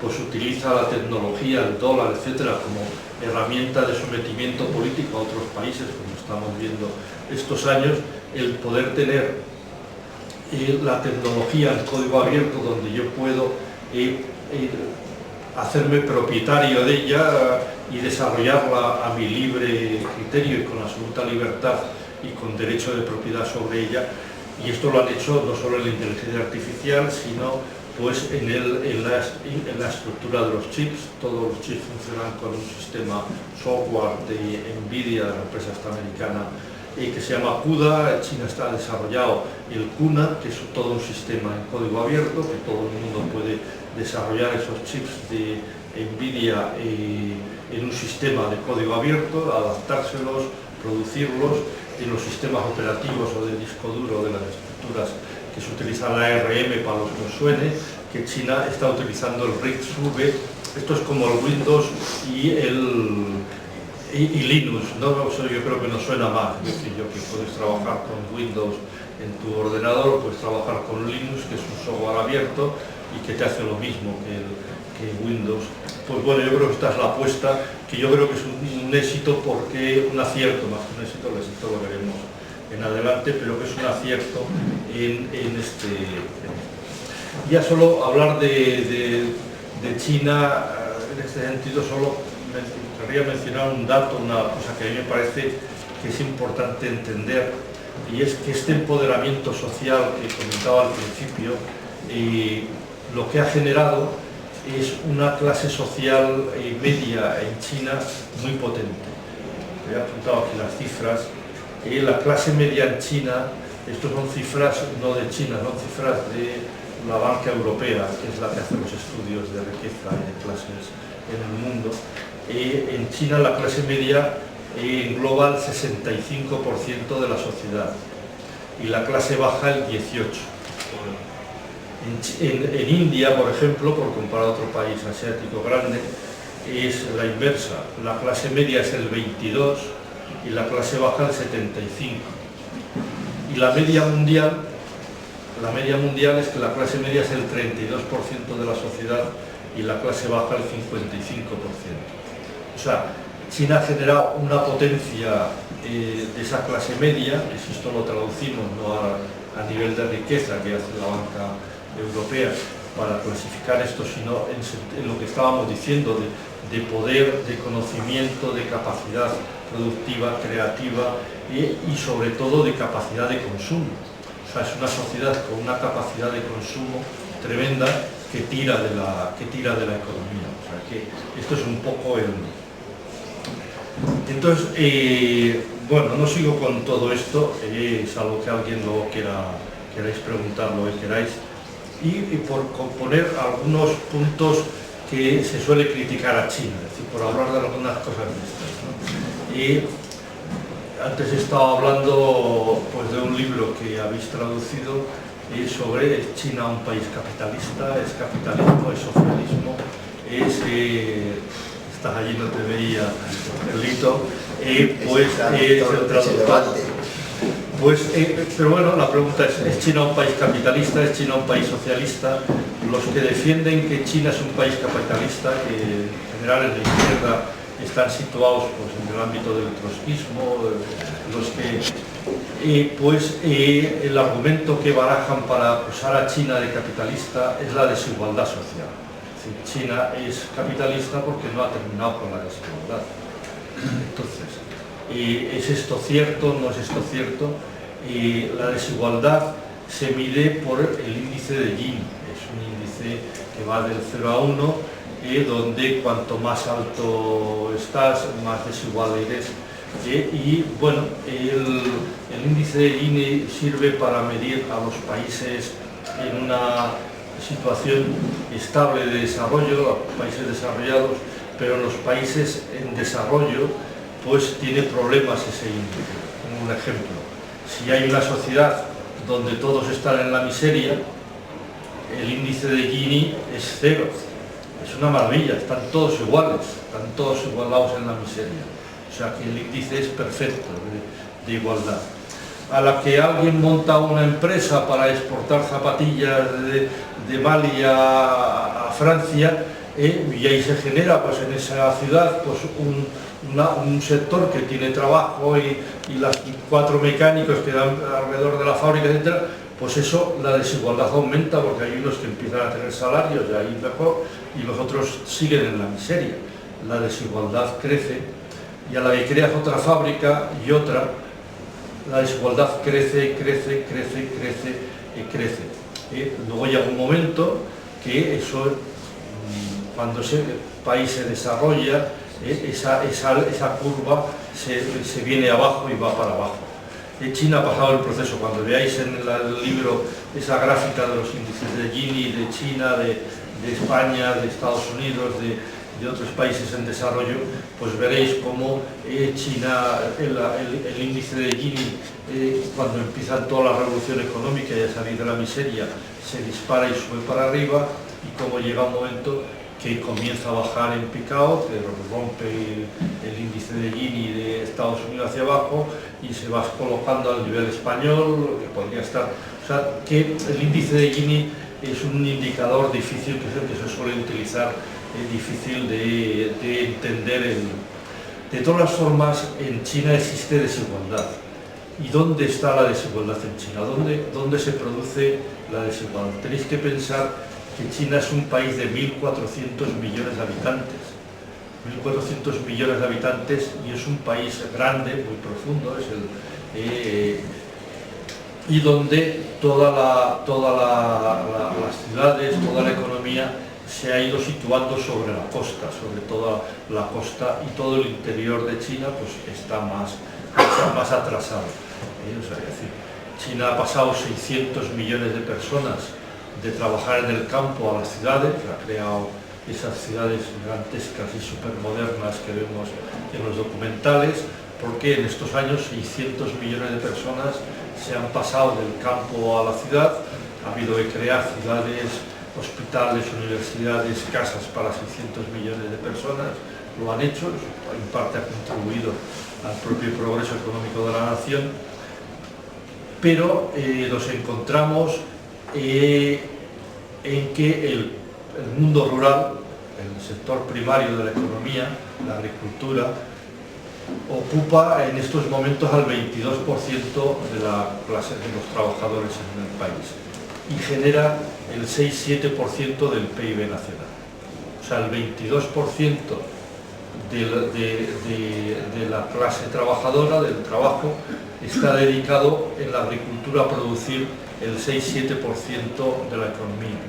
pues utiliza la tecnología, el dólar, etcétera, como herramienta de sometimiento político a otros países, como estamos viendo estos años, el poder tener la tecnología, el código abierto, donde yo puedo hacerme propietario de ella y desarrollarla a mi libre criterio y con absoluta libertad y con derecho de propiedad sobre ella. Y esto lo han hecho no solo en la inteligencia artificial, sino pues en la estructura de los chips. Todos los chips funcionan con un sistema software de NVIDIA, la empresa esta americana, que se llama CUDA. En China está desarrollado el CUNA, que es todo un sistema en código abierto, que todo el mundo puede desarrollar esos chips de NVIDIA en un sistema de código abierto, adaptárselos, producirlos en los sistemas operativos o de disco duro de las estructuras que se utiliza la ARM, para los que os suene, que China está utilizando el RISC-V. Esto es como el Windows y Linux, ¿no? Eso yo creo que nos suena más. Es decir, yo que puedes trabajar con Windows en tu ordenador, puedes trabajar con Linux, que es un software abierto y que te hace lo mismo que Windows. Pues bueno, yo creo que esta es la apuesta, que yo creo que es un éxito, porque un acierto, más que un éxito, el éxito lo veremos en adelante, pero que es un acierto en este. Ya solo hablar de China, en este sentido, solo querría mencionar un dato, una cosa que a mí me parece que es importante entender, y es que este empoderamiento social que comentaba al principio, lo que ha generado es una clase social media en China muy potente. He apuntado aquí las cifras. La clase media en China, estas son cifras no de China, son cifras de la banca europea, que es la que hace los estudios de riqueza y de clases en el mundo. En China la clase media engloba el 65% de la sociedad y la clase baja el 18%. En India, por ejemplo, por comparar otro país asiático grande, es la inversa. La clase media es el 22% y la clase baja el 75%. Y la media mundial es que la clase media es el 32% de la sociedad y la clase baja el 55%. O sea, China ha generado una potencia de esa clase media, que si esto lo traducimos no a nivel de riqueza que hace la banca europea para clasificar esto, sino en lo que estábamos diciendo de poder, de conocimiento, de capacidad productiva, creativa y sobre todo de capacidad de consumo. O sea, es una sociedad con una capacidad de consumo tremenda que tira de la economía. O sea, que esto es un poco el. Entonces, bueno, no sigo con todo esto, salvo que alguien luego queráis preguntar lo que queráis. Y por poner algunos puntos que se suele criticar a China, es decir, por hablar de algunas cosas de estas, ¿no? Y antes he estado hablando pues, de un libro que habéis traducido sobre ¿es China un país capitalista? ¿Es capitalismo? ¿Es socialismo? Estás allí, no te veía, Carlito. Pues es el traductor. Pues, pero bueno, la pregunta es China un país capitalista? ¿Es China un país socialista? Los que defienden que China es un país capitalista, que en general en la izquierda están situados pues, en el ámbito del trotskismo, los que, el argumento que barajan para acusar a China de capitalista es la desigualdad social. Es decir, China es capitalista porque no ha terminado con la desigualdad. Entonces, ¿es esto cierto? ¿No es esto cierto? La desigualdad se mide por el índice de Gini. Es un índice que va del 0 a 1, donde cuanto más alto estás, más desigual eres. Y bueno, el índice de Gini sirve para medir a los países en una situación estable de desarrollo, a países desarrollados, pero en los países en desarrollo pues tiene problemas ese índice. Como un ejemplo, si hay una sociedad donde todos están en la miseria, el índice de Gini es 0. Es una maravilla, están todos iguales, están todos igualados en la miseria. O sea que el índice es perfecto de igualdad. A la que alguien monta una empresa para exportar zapatillas de Mali a Francia, y ahí se genera pues en esa ciudad pues un sector que tiene trabajo y las 4 mecánicos que dan alrededor de la fábrica, etcétera, pues eso, la desigualdad aumenta porque hay unos que empiezan a tener salarios y ahí mejor y los otros siguen en la miseria. La desigualdad crece y a la que creas otra fábrica y otra, la desigualdad crece y crece. Luego llega un momento que eso, cuando ese país se desarrolla, esa curva se viene abajo y va para abajo. China ha pasado el proceso. Cuando veáis en el libro esa gráfica de los índices de Gini, de China, de España, de Estados Unidos, de otros países en desarrollo, pues veréis cómo China, el índice de Gini, cuando empieza toda la revolución económica y a salir de la miseria, se dispara y sube para arriba, y cómo llega un momento que comienza a bajar en picado, que rompe el índice de Gini de Estados Unidos hacia abajo y se va colocando al nivel español, que podría estar. O sea, que el índice de Gini es un indicador difícil, que es el que se suele utilizar, difícil de entender. De todas las formas, en China existe desigualdad. ¿Y dónde está la desigualdad en China? ¿Dónde se produce la desigualdad? Tenéis que pensar que China es un país de 1.400 millones de habitantes. 1.400 millones de habitantes, y es un país grande, muy profundo, y donde todas las ciudades, toda la economía se ha ido situando sobre la costa, sobre toda la costa, y todo el interior de China pues está más atrasado. O sea, es decir, China ha pasado 600 millones de personas de trabajar en el campo a las ciudades, ha creado esas ciudades gigantescas y supermodernas que vemos en los documentales, porque en estos años 600 millones de personas se han pasado del campo a la ciudad. Ha habido que crear ciudades, hospitales, universidades, casas para 600 millones de personas. Lo han hecho, en parte ha contribuido al propio progreso económico de la nación, pero nos encontramos en que el mundo rural, el sector primario de la economía, la agricultura, ocupa en estos momentos al 22% de la clase de los trabajadores en el país y genera el 6-7% del PIB nacional. O sea, el 22% de la clase trabajadora, del trabajo, está dedicado en la agricultura a producir el 6-7% de la economía.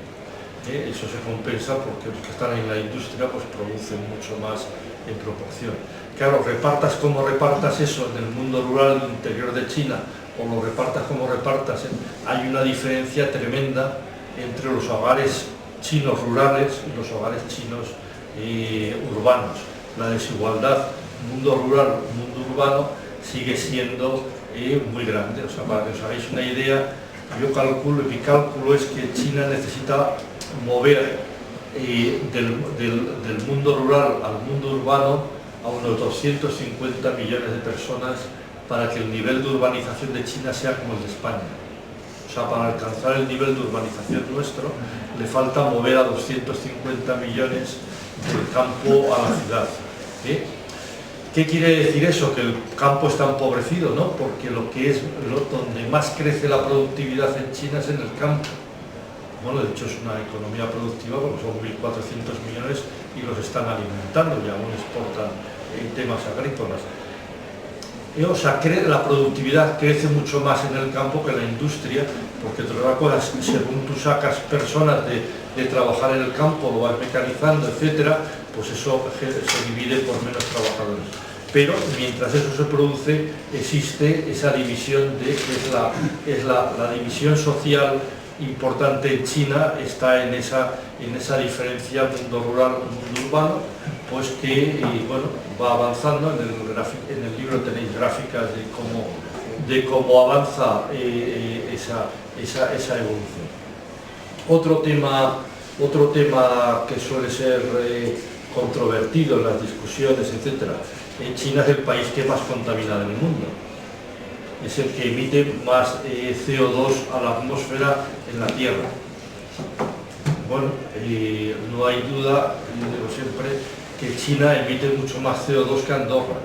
Eso se compensa porque los que están en la industria pues producen mucho más en proporción. Claro, repartas como repartas eso en el mundo rural del interior de China, o lo repartas como repartas, hay una diferencia tremenda entre los hogares chinos rurales y los hogares chinos urbanos. La desigualdad mundo rural, mundo urbano, sigue siendo muy grande. O sea, para que os hagáis una idea, mi cálculo es que China necesita mover del mundo rural al mundo urbano a unos 250 millones de personas para que el nivel de urbanización de China sea como el de España. O sea, para alcanzar el nivel de urbanización nuestro, le falta mover a 250 millones del campo a la ciudad. ¿Qué quiere decir eso? Que el campo está empobrecido, ¿no? Porque donde más crece la productividad en China es en el campo. Bueno, de hecho es una economía productiva porque son 1.400 millones y los están alimentando y aún exportan temas agrícolas. O sea, la productividad crece mucho más en el campo que en la industria, porque otra cosa, según tú sacas personas de trabajar en el campo, lo vas mecanizando, etcétera, pues eso se divide por menos trabajadores. Pero mientras eso se produce, existe esa división que es la división social importante en China, está en esa diferencia mundo rural, mundo urbano, pues que bueno, va avanzando. En el libro tenéis gráficas de cómo avanza esa evolución. Otro tema que suele ser controvertido en las discusiones, etc. China es el país que más contamina del mundo. Es el que emite más CO2 a la atmósfera en la Tierra. Bueno, no hay duda, yo digo siempre, que China emite mucho más CO2 que Andorra.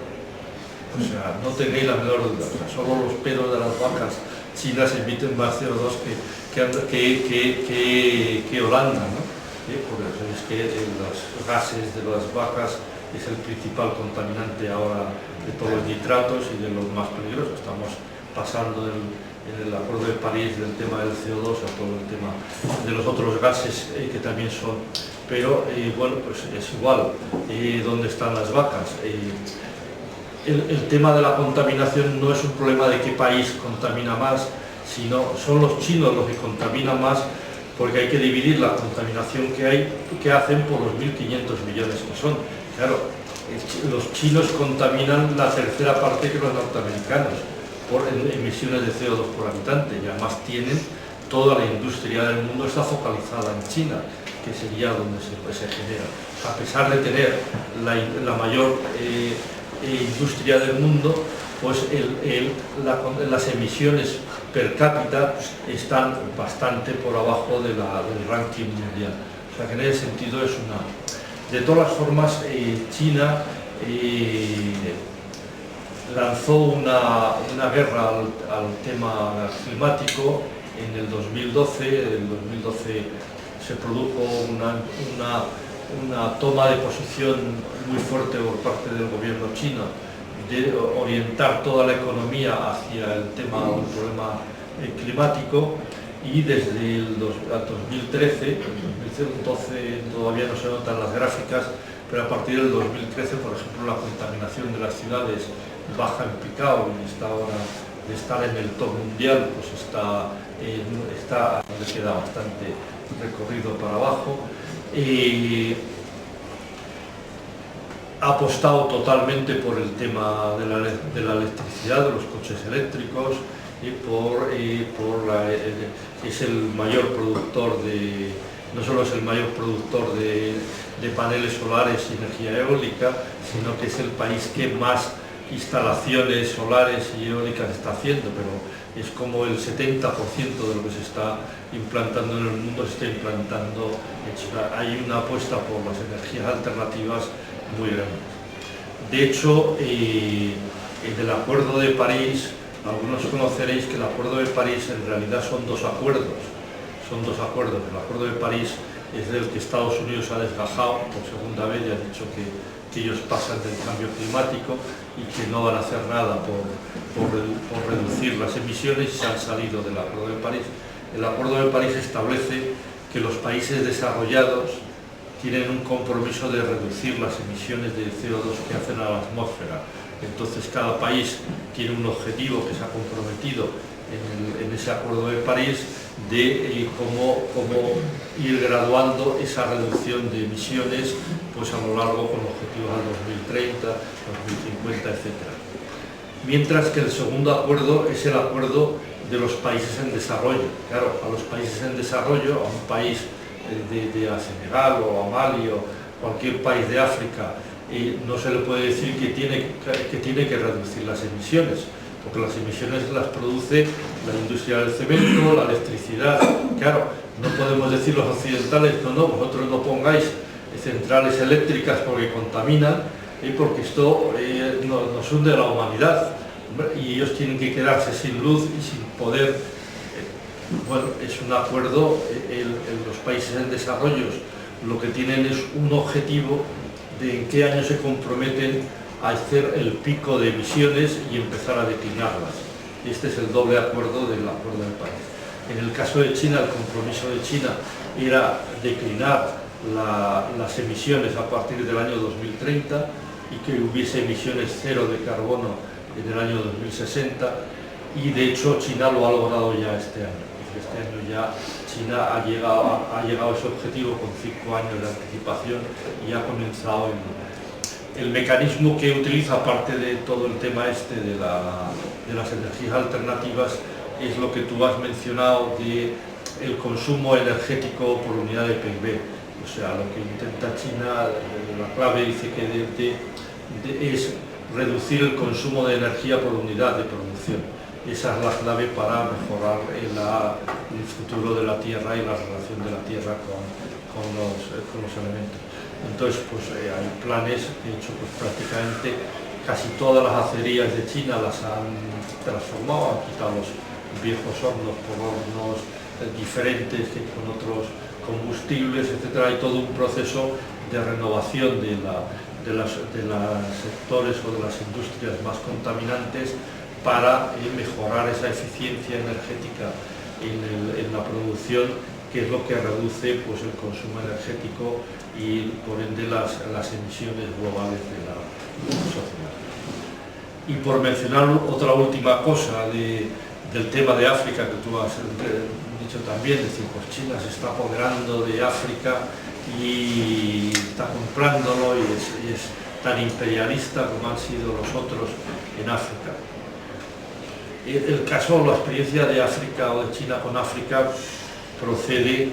O sea, no tenéis la menor duda. O sea, solo los pelos de las vacas chinas emiten más CO2 que Holanda, ¿no? Porque sabéis que los gases de las vacas es el principal contaminante ahora de todos los nitratos y de los más peligrosos. Estamos pasando en el Acuerdo de París del tema del CO2 a todo el tema de los otros gases que también son. Pero bueno, pues es igual dónde están las vacas. El tema de la contaminación no es un problema de qué país contamina más, sino son los chinos los que contaminan más, porque hay que dividir la contaminación que hacen por los 1.500 millones que son. Claro, los chinos contaminan la tercera parte que los norteamericanos por emisiones de CO2 por habitante, y además tienen toda la industria del mundo está focalizada en China, que sería donde se genera. A pesar de tener la mayor industria del mundo, pues las emisiones per cápita están bastante por abajo del ranking mundial. O sea que en ese sentido es una... De todas formas, China lanzó una guerra al tema climático en el 2012. En el 2012 se produjo una toma de posición muy fuerte por parte del gobierno chino de orientar toda la economía hacia el tema del problema climático, y desde el 2013, el 2012 todavía no se notan las gráficas, pero a partir del 2013, por ejemplo, la contaminación de las ciudades baja en picado y está ahora de estar en el top mundial, pues le queda bastante recorrido para abajo. Ha apostado totalmente por el tema de la electricidad, de los coches eléctricos, es el mayor productor no solo es el mayor productor de paneles solares y energía eólica, sino que es el país que más instalaciones solares y eólicas está haciendo, pero es como el 70% de lo que se está implantando en el mundo se está implantando en China. Hay una apuesta por las energías alternativas muy grande. De hecho, en el Acuerdo de París, algunos conoceréis que el Acuerdo de París en realidad son dos acuerdos. El Acuerdo de París es del que Estados Unidos ha desgajado por segunda vez y ha dicho que ellos pasan del cambio climático y que no van a hacer nada por reducir las emisiones, y se han salido del Acuerdo de París. El Acuerdo de París establece que los países desarrollados tienen un compromiso de reducir las emisiones de CO2 que hacen a la atmósfera. Entonces cada país tiene un objetivo que se ha comprometido en ese Acuerdo de París de cómo ir graduando esa reducción de emisiones pues a lo largo con objetivos al 2030, 2050, etc. Mientras que el segundo acuerdo es el acuerdo de los países en desarrollo. Claro, a los países en desarrollo, a un país de Senegal o a Mali o cualquier país de África, no se le puede decir que tiene que reducir las emisiones, porque las emisiones las produce la industria del cemento, la electricidad. Claro, no podemos decir los occidentales, no, vosotros no pongáis centrales eléctricas porque contaminan, porque esto nos hunde a la humanidad, y ellos tienen que quedarse sin luz y sin poder. Bueno, es un acuerdo, los países en desarrollo lo que tienen es un objetivo de en qué año se comprometen a hacer el pico de emisiones y empezar a declinarlas. Este es el doble acuerdo del Acuerdo de París. En el caso de China, el compromiso de China era declinar las emisiones a partir del año 2030 y que hubiese emisiones cero de carbono en el año 2060, y de hecho China lo ha logrado ya este año. Este año ya China ha llegado a ese objetivo con 5 años de anticipación y ha comenzado el mecanismo que utiliza, aparte de todo el tema este de las energías alternativas, es lo que tú has mencionado de el consumo energético por unidad de PIB. O sea, lo que intenta China, la clave dice que es reducir el consumo de energía por unidad de producción. Esa es la clave para mejorar el futuro de la Tierra y la relación de la Tierra con los elementos. Entonces, pues hay planes, de hecho, pues prácticamente casi todas las acerías de China las han transformado, han quitado los viejos hornos por hornos diferentes que con otros combustibles, etc. Hay todo un proceso de renovación de los sectores o de las industrias más contaminantes para mejorar esa eficiencia energética en la producción, que es lo que reduce pues, el consumo energético y por ende las emisiones globales de la sociedad. Y por mencionar otra última cosa del tema de África que tú has dicho también, es decir, pues China se está apoderando de África y está comprándolo y es tan imperialista como han sido los otros en África. El caso, la experiencia de África o de China con África procede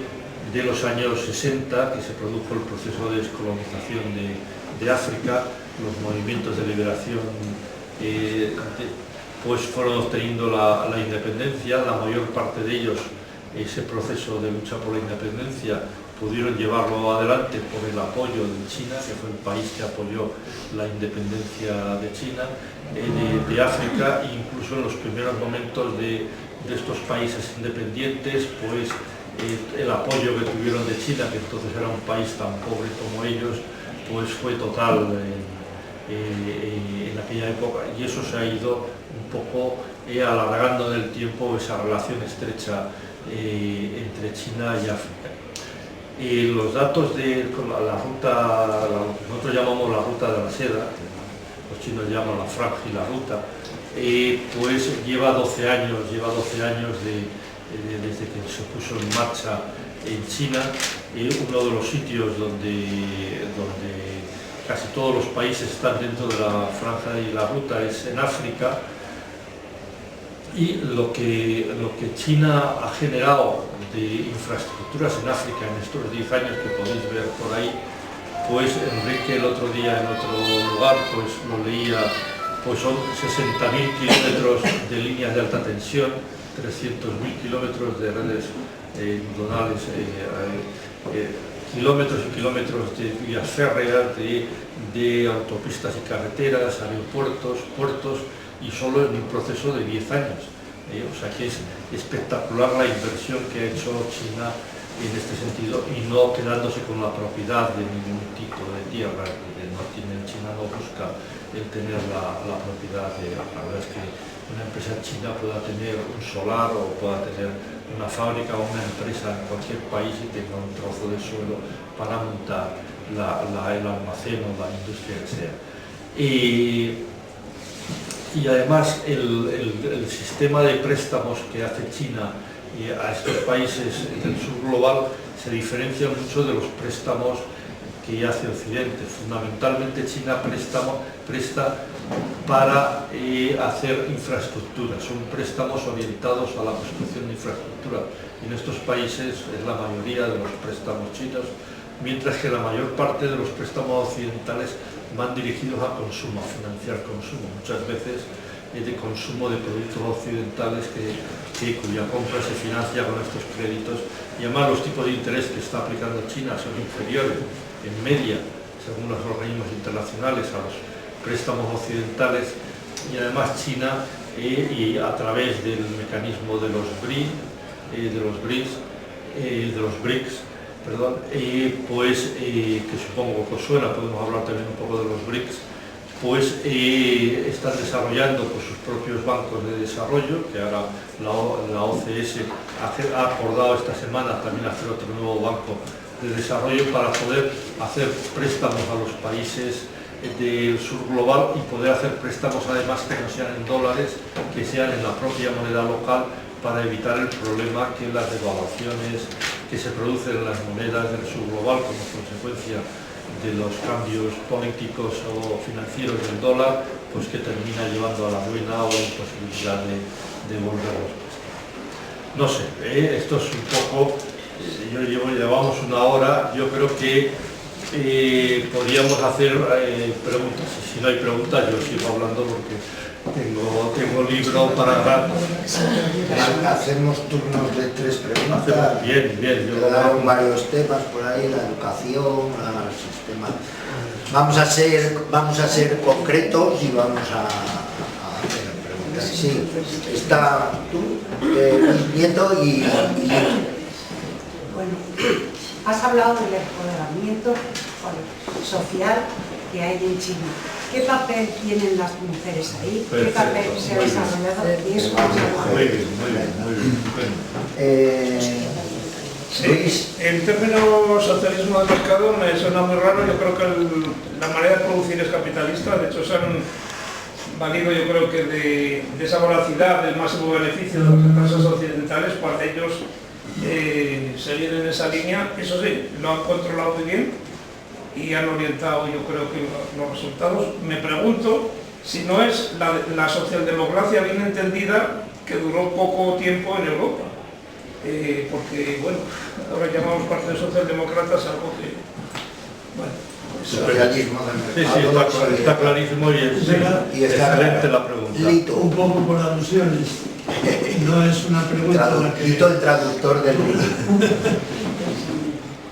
de los años 60, que se produjo el proceso de descolonización de África, los movimientos de liberación pues fueron obteniendo la independencia. La mayor parte de ellos, ese proceso de lucha por la independencia, pudieron llevarlo adelante por el apoyo de China, que fue el país que apoyó la independencia de China, de África. E incluso en los primeros momentos de estos países independientes, pues el apoyo que tuvieron de China, que entonces era un país tan pobre como ellos, pues fue total en aquella época, y eso se ha ido un poco alargando en el tiempo, esa relación estrecha entre China y África. Los datos de la ruta, nosotros llamamos la ruta de la seda, los chinos llaman la franja y la ruta, pues lleva 12 años desde que se puso en marcha en China. Uno de los sitios donde casi todos los países están dentro de la franja y la ruta es en África, y lo que China ha generado de infraestructuras en África en estos 10 años que podéis ver por ahí, pues Enrique el otro día en otro lugar pues lo leía, pues son 60.000 kilómetros de líneas de alta tensión, 300.000 kilómetros de redes neuronales, kilómetros y kilómetros de vías férreas, de autopistas y carreteras, aeropuertos, puertos, y solo en un proceso de 10 años. O sea que es espectacular la inversión que ha hecho China en este sentido, y no quedándose con la propiedad de ningún tipo de tierra. China no busca el tener la propiedad de la verdad. Es que una empresa china pueda tener un solar o pueda tener una fábrica o una empresa en cualquier país y tenga un trozo de suelo para montar el almacén o la industria que sea. Y además el sistema de préstamos que hace China a estos países del sur global se diferencia mucho de los préstamos que hace Occidente. Fundamentalmente China presta para hacer infraestructuras, son préstamos orientados a la construcción de infraestructura. En estos países es la mayoría de los préstamos chinos, mientras que la mayor parte de los préstamos occidentales van dirigidos a consumo, a financiar consumo, muchas veces de consumo de productos occidentales cuya compra se financia con estos créditos, y además los tipos de interés que está aplicando China son inferiores en media, según los organismos internacionales, a los préstamos occidentales. Y además China, y a través del mecanismo de los BRICS, pues que supongo que os suena, podemos hablar también un poco de los BRICS, pues están desarrollando pues, sus propios bancos de desarrollo, que ahora la OCS ha acordado esta semana también hacer otro nuevo banco de desarrollo para poder hacer préstamos a los países del sur global y poder hacer préstamos además que no sean en dólares, que sean en la propia moneda local, para evitar el problema que las devaluaciones que se producen en las monedas del sur global como consecuencia de los cambios políticos o financieros del dólar, pues que termina llevando a la ruina o la imposibilidad de volver los préstamos. No sé, esto es un poco, llevamos una hora, yo creo que podríamos hacer preguntas. Si no hay preguntas, yo sigo hablando porque tengo libro para rato. Hacemos turnos de 3 preguntas. Bien. Quedaron varios temas por ahí, la educación, el sistema. Vamos a ser concretos y vamos a hacer preguntas. Sí, está tú, Nieto y Bueno, has hablado del empoderamiento social que hay en China. ¿Qué papel tienen las mujeres ahí? ¿Qué papel se ha desarrollado? Muy bien. Sí, el término socialismo de mercado me suena muy raro. Yo creo que la manera de producir es capitalista. De hecho, se han valido, yo creo que de esa voracidad del máximo beneficio de las empresas occidentales para ellos seguir en esa línea. Eso sí, lo han controlado muy bien y han orientado, yo creo que los resultados. Me pregunto si no es la socialdemocracia bien entendida, que duró poco tiempo en Europa, porque bueno, ahora llamamos partido socialdemócratas algo que, bueno, socialismo del mercado. Sí, está clarísimo y es excelente la pregunta. Lito. Un poco por alusiones, no es una pregunta Lito, el traductor del libro.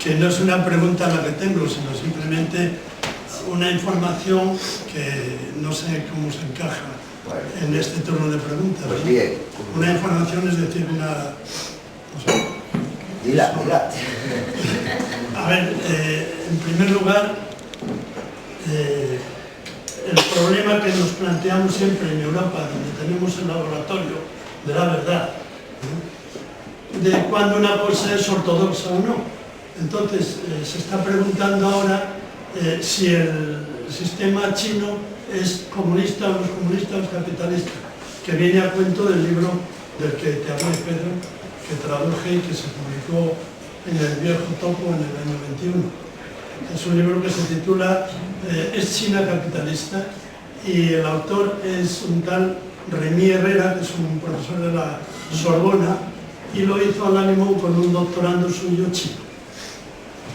que no es una pregunta la que tengo, sino simplemente una información que no sé cómo se encaja en este turno de preguntas. Pues bien. Una información, es decir, una... No sé. Dila. A ver, en primer lugar, el problema que nos planteamos siempre en Europa, donde tenemos el laboratorio de la verdad, de cuando una cosa es ortodoxa o no. Entonces, se está preguntando ahora si el sistema chino es comunista o no es comunista o es capitalista, que viene a cuento del libro del que te hablé, Pedro, que traduje y que se publicó en el Viejo Topo en el año 21. Es un libro que se titula ¿Es China capitalista? Y el autor es un tal Remy Herrera, que es un profesor de la Sorbona, y lo hizo al ánimo con un doctorando suyo chino.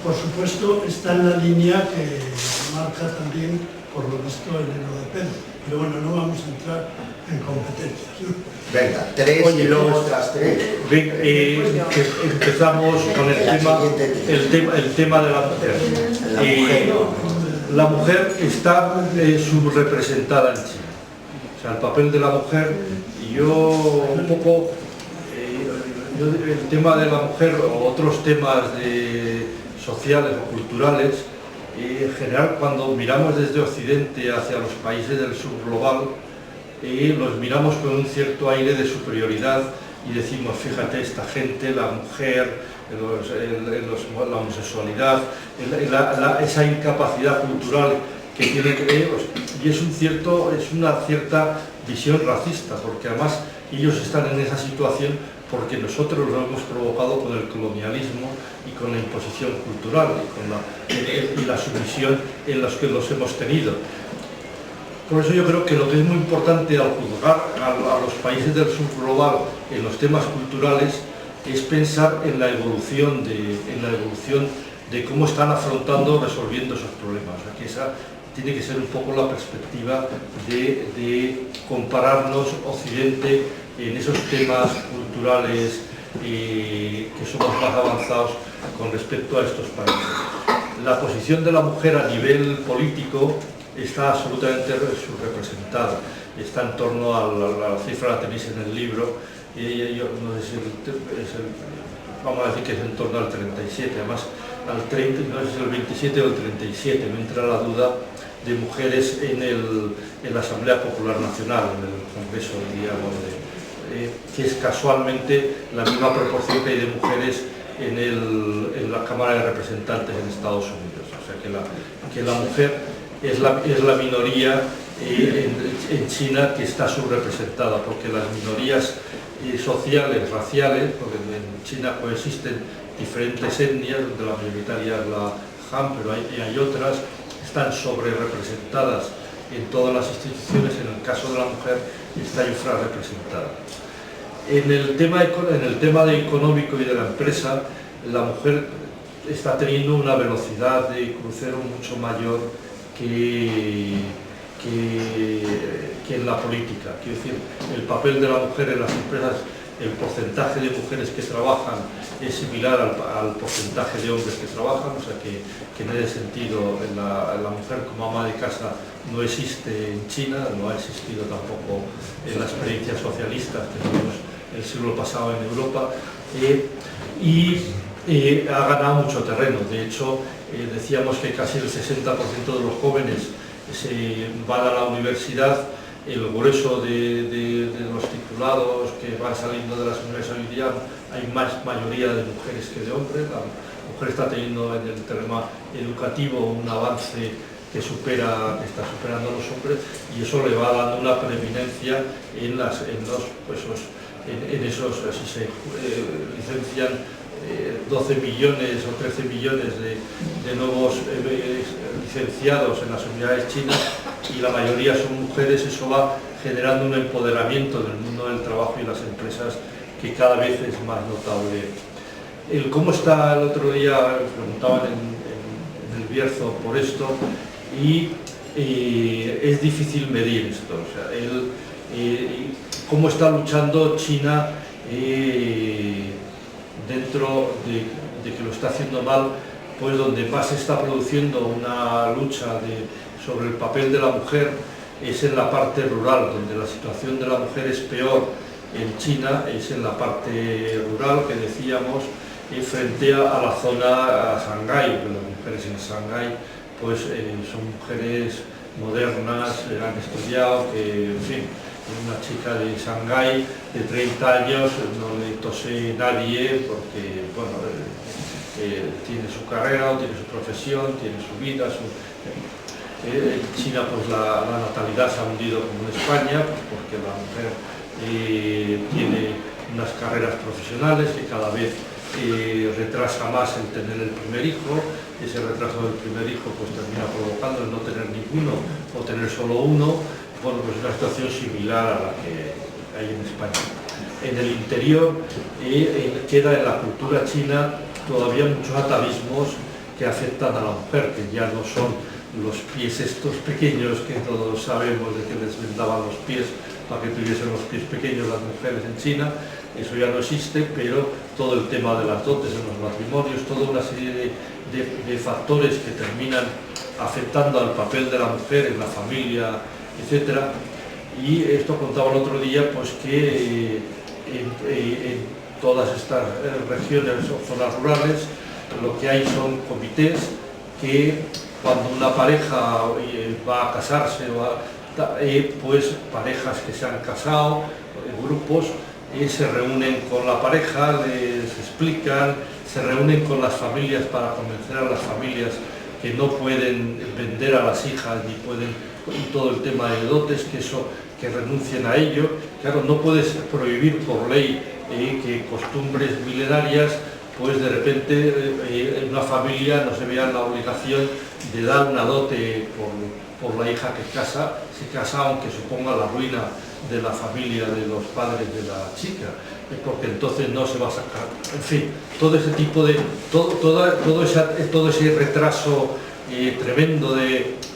Por supuesto, está en la línea que marca también, por lo visto, el libro de Pedro. Pero bueno, no vamos a entrar en competencias, ¿no? Venga, 3 y luego otras 3. Empezamos con el tema de la mujer. La mujer está subrepresentada en China. O sea, el papel de la mujer, y yo un poco, el tema de la mujer o otros temas sociales o culturales, en general cuando miramos desde Occidente hacia los países del sur global, los miramos con un cierto aire de superioridad y decimos, fíjate, esta gente, la mujer, la homosexualidad, esa incapacidad cultural que tienen ellos, y es una cierta visión racista, porque además ellos están en esa situación porque nosotros lo hemos provocado con el colonialismo y con la imposición cultural y la sumisión en las que los hemos tenido. Por eso yo creo que lo que es muy importante al juzgar a los países del sur global en los temas culturales es pensar en la evolución de cómo están afrontando, resolviendo esos problemas. O sea, que esa tiene que ser un poco la perspectiva de compararnos Occidente en esos temas culturales que somos más avanzados con respecto a estos países. La posición de la mujer a nivel político está absolutamente subrepresentada, está en torno a la cifra, la tenéis en el libro, yo no sé si vamos a decir que es en torno al 37, además al 30, no sé si el 27 o el 37, me entra la duda de mujeres en la Asamblea Popular Nacional, en el Congreso, digamos, que es casualmente la misma proporción que hay de mujeres en la Cámara de Representantes en Estados Unidos. O sea que la mujer es la minoría en China que está subrepresentada, porque las minorías sociales, raciales, porque en China coexisten diferentes etnias, donde la mayoritaria es la Han, pero hay otras, están sobre representadas en todas las instituciones. En el caso de la mujer está infrarrepresentada. En el tema económico y de la empresa, la mujer está teniendo una velocidad de crucero mucho mayor que en la política. Quiero decir, el papel de la mujer en las empresas, el porcentaje de mujeres que trabajan es similar al porcentaje de hombres que trabajan, o sea que en ese sentido la mujer como ama de casa no existe en China, no ha existido tampoco en la experiencia socialista que tuvimos el siglo pasado en Europa, y ha ganado mucho terreno. De hecho, decíamos que casi el 60% de los jóvenes se van a la universidad. El grueso de los titulados que van saliendo de las universidades hoy día, hay más mayoría de mujeres que de hombres. La mujer está teniendo en el terreno educativo un avance que está superando a los hombres, y eso le va dando una preeminencia en esos, si se licencian 12 millones o 13 millones de nuevos licenciados en las universidades chinas, y la mayoría son mujeres. Eso va generando un empoderamiento del mundo del trabajo y las empresas que cada vez es más notable. ¿Cómo está? El otro día preguntaban en el Bierzo por esto, y es difícil medir esto. O sea, cómo está luchando China dentro de que lo está haciendo mal, pues donde más se está produciendo una lucha sobre el papel de la mujer es en la parte rural, donde la situación de la mujer es peor en China, es en la parte rural, que decíamos, frente a la zona, a Shanghái. Las mujeres en Shanghái pues son mujeres modernas, han estudiado, que en fin, una chica de Shanghái de 30 años no le tose nadie, porque bueno, tiene su carrera, tiene su profesión, tiene su vida. En China pues la natalidad se ha hundido como en España, pues porque la mujer tiene unas carreras profesionales que cada vez retrasa más el tener el primer hijo. Ese retraso del primer hijo pues termina provocando el no tener ninguno o tener solo uno. Bueno, pues una situación similar a la que hay en España. En el interior queda en la cultura china todavía muchos atavismos que afectan a la mujer, que ya no son los pies estos pequeños que todos sabemos de que les vendaban los pies para que tuviesen los pies pequeños las mujeres en China. Eso ya no existe, pero todo el tema de las dotes en los matrimonios, toda una serie de factores que terminan afectando al papel de la mujer en la familia, etcétera. Y esto contaba el otro día, pues que en todas estas regiones o zonas rurales lo que hay son comités que, cuando una pareja va a casarse, pues parejas que se han casado, grupos, se reúnen con la pareja, les explican, se reúnen con las familias para convencer a las familias que no pueden vender a las hijas ni pueden, y todo el tema de dotes, que renuncien a ello. Claro, no puedes prohibir por ley que costumbres milenarias, pues de repente en una familia no se vea la obligación de dar una dote por la hija que se casa, aunque suponga la ruina de la familia de los padres de la chica, porque entonces no se va a sacar. En fin, todo ese tipo de todo ese retraso tremendo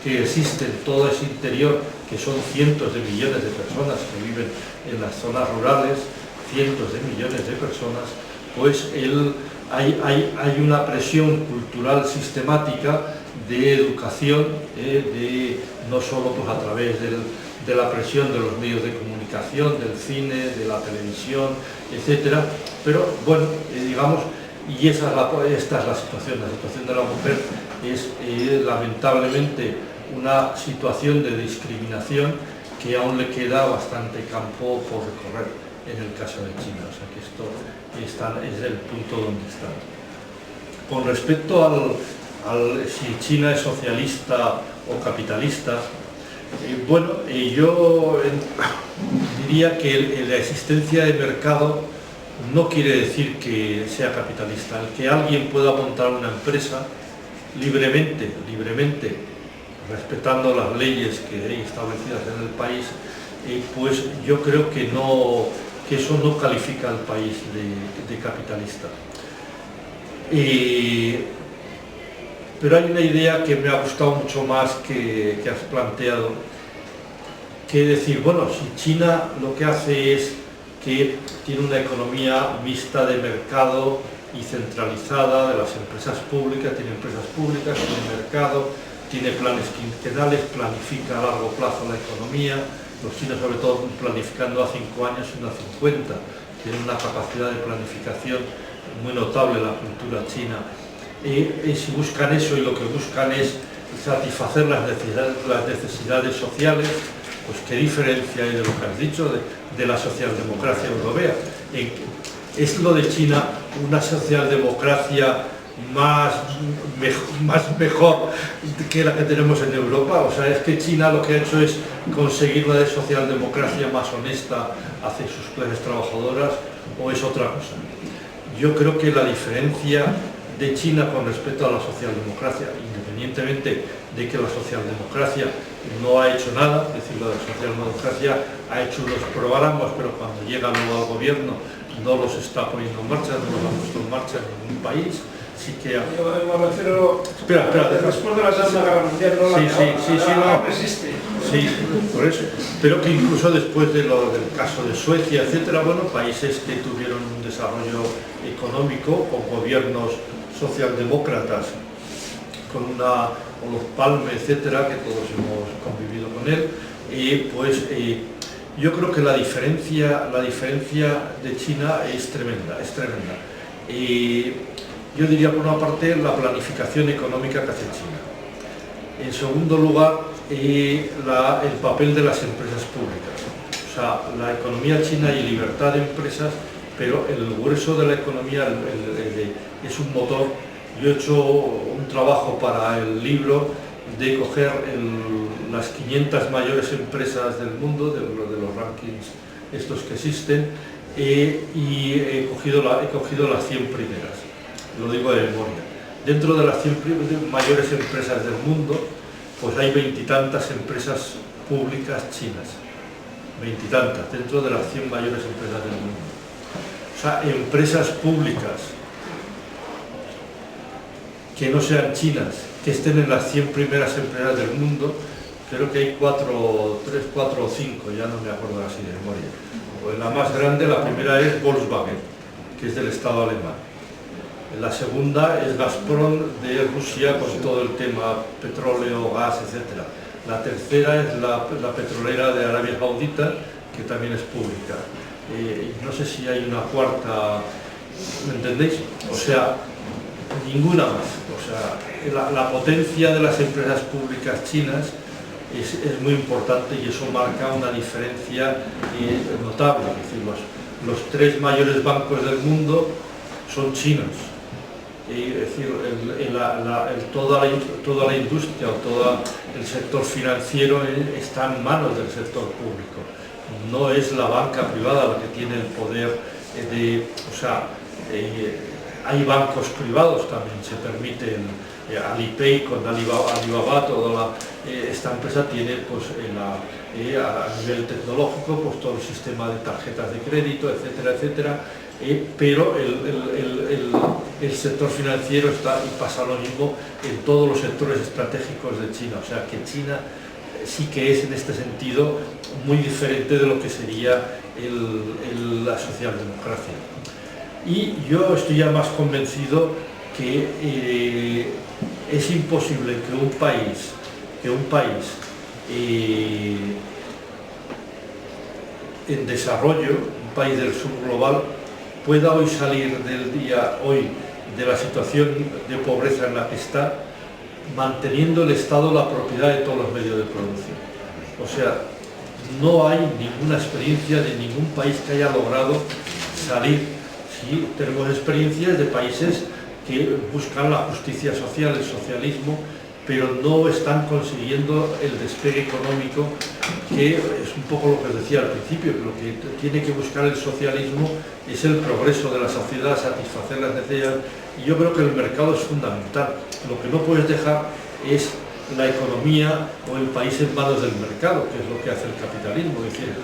que existe en todo ese interior, que son cientos de millones de personas que viven en las zonas rurales, cientos de millones de personas, pues hay una presión cultural sistemática de educación, no solo pues a través de la presión de los medios de comunicación, del cine, de la televisión, etcétera. Pero bueno, digamos, y esta es la situación. La situación de la mujer es lamentablemente una situación de discriminación que aún le queda bastante campo por recorrer en el caso de China. O sea que esto es el punto donde está. Con respecto al si China es socialista o capitalista, bueno, yo diría que la existencia de mercado no quiere decir que sea capitalista. El que alguien pueda montar una empresa libremente, respetando las leyes que hay establecidas en el país, pues yo creo que eso no califica al país de capitalista. Pero hay una idea que me ha gustado mucho más que has planteado, que decir, bueno, si China lo que hace es que tiene una economía mixta de mercado y centralizada de las empresas públicas, tiene mercado, tiene planes quinquenales, planifica a largo plazo la economía, los chinos sobre todo planificando a 5 años y no a 50, tienen una capacidad de planificación muy notable la cultura china. Y si buscan eso y lo que buscan es satisfacer las necesidades sociales, pues qué diferencia hay de lo que has dicho de la socialdemocracia europea. ¿Es lo de China una socialdemocracia mejor que la que tenemos en Europa? O sea, ¿es que China lo que ha hecho es conseguir una socialdemocracia más honesta hacia sus clases trabajadoras, o es otra cosa? Yo creo que la diferencia de China con respecto a la socialdemocracia, independientemente de que la socialdemocracia no ha hecho nada, es decir, la socialdemocracia ha hecho unos programas, pero cuando llega luego al gobierno no los está poniendo en marcha, no los ha puesto en marcha en ningún país. Sí que yo me refiero espera. Después de la Segunda Guerra Mundial no existe. Sí, por eso. Pero que incluso después del caso de Suecia, etcétera, bueno, países que tuvieron un desarrollo económico con gobiernos socialdemócratas, con Olof Palme, etcétera, que todos hemos convivido con él, yo creo que la diferencia de China es tremenda. Yo diría, por una parte, la planificación económica que hace China. En segundo lugar, el papel de las empresas públicas. O sea, la economía china hay libertad de empresas, pero el grueso de la economía es un motor. Yo he hecho un trabajo para el libro de coger las 500 mayores empresas del mundo, de los rankings estos que existen, y he cogido las 100 primeras. Lo digo de memoria. Dentro de las 100 mayores empresas del mundo, pues hay 20 y tantas empresas públicas chinas. 20 y tantas, dentro de las 100 mayores empresas del mundo. O sea, empresas públicas que no sean chinas, que estén en las 100 primeras empresas del mundo, creo que hay 3, 4 o 5, ya no me acuerdo así de memoria. Pues la más grande, la primera es Volkswagen, que es del Estado alemán. La segunda es Gazprom de Rusia, con todo el tema petróleo, gas, etc. La tercera es la petrolera de Arabia Saudita, que también es pública. No sé si hay una cuarta, ¿me entendéis? O sea, ninguna más. O sea, la potencia de las empresas públicas chinas es muy importante, y eso marca una diferencia notable. Es decir, los 3 mayores bancos del mundo son chinos. Es decir, toda la industria o todo el sector financiero está en manos del sector público. No es la banca privada la que tiene el poder hay bancos privados también, se permite Alipay con Alibaba, esta empresa tiene pues, a nivel tecnológico pues, todo el sistema de tarjetas de crédito, etcétera, etcétera, pero el sector financiero y pasa lo mismo en todos los sectores estratégicos de China. O sea que China sí que es en este sentido muy diferente de lo que sería la socialdemocracia. Y yo estoy ya más convencido que es imposible que un país en desarrollo, un país del sur global, pueda hoy salir de la situación de pobreza en la que está, manteniendo el Estado la propiedad de todos los medios de producción. O sea, no hay ninguna experiencia de ningún país que haya logrado salir. Sí, tenemos experiencias de países que buscan la justicia social, el socialismo, pero no están consiguiendo el despegue económico, que es un poco lo que os decía al principio, que lo que tiene que buscar el socialismo es el progreso de la sociedad, satisfacer las necesidades, y yo creo que el mercado es fundamental. Lo que no puedes dejar es la economía o el país en manos del mercado, que es lo que hace el capitalismo. Es decir,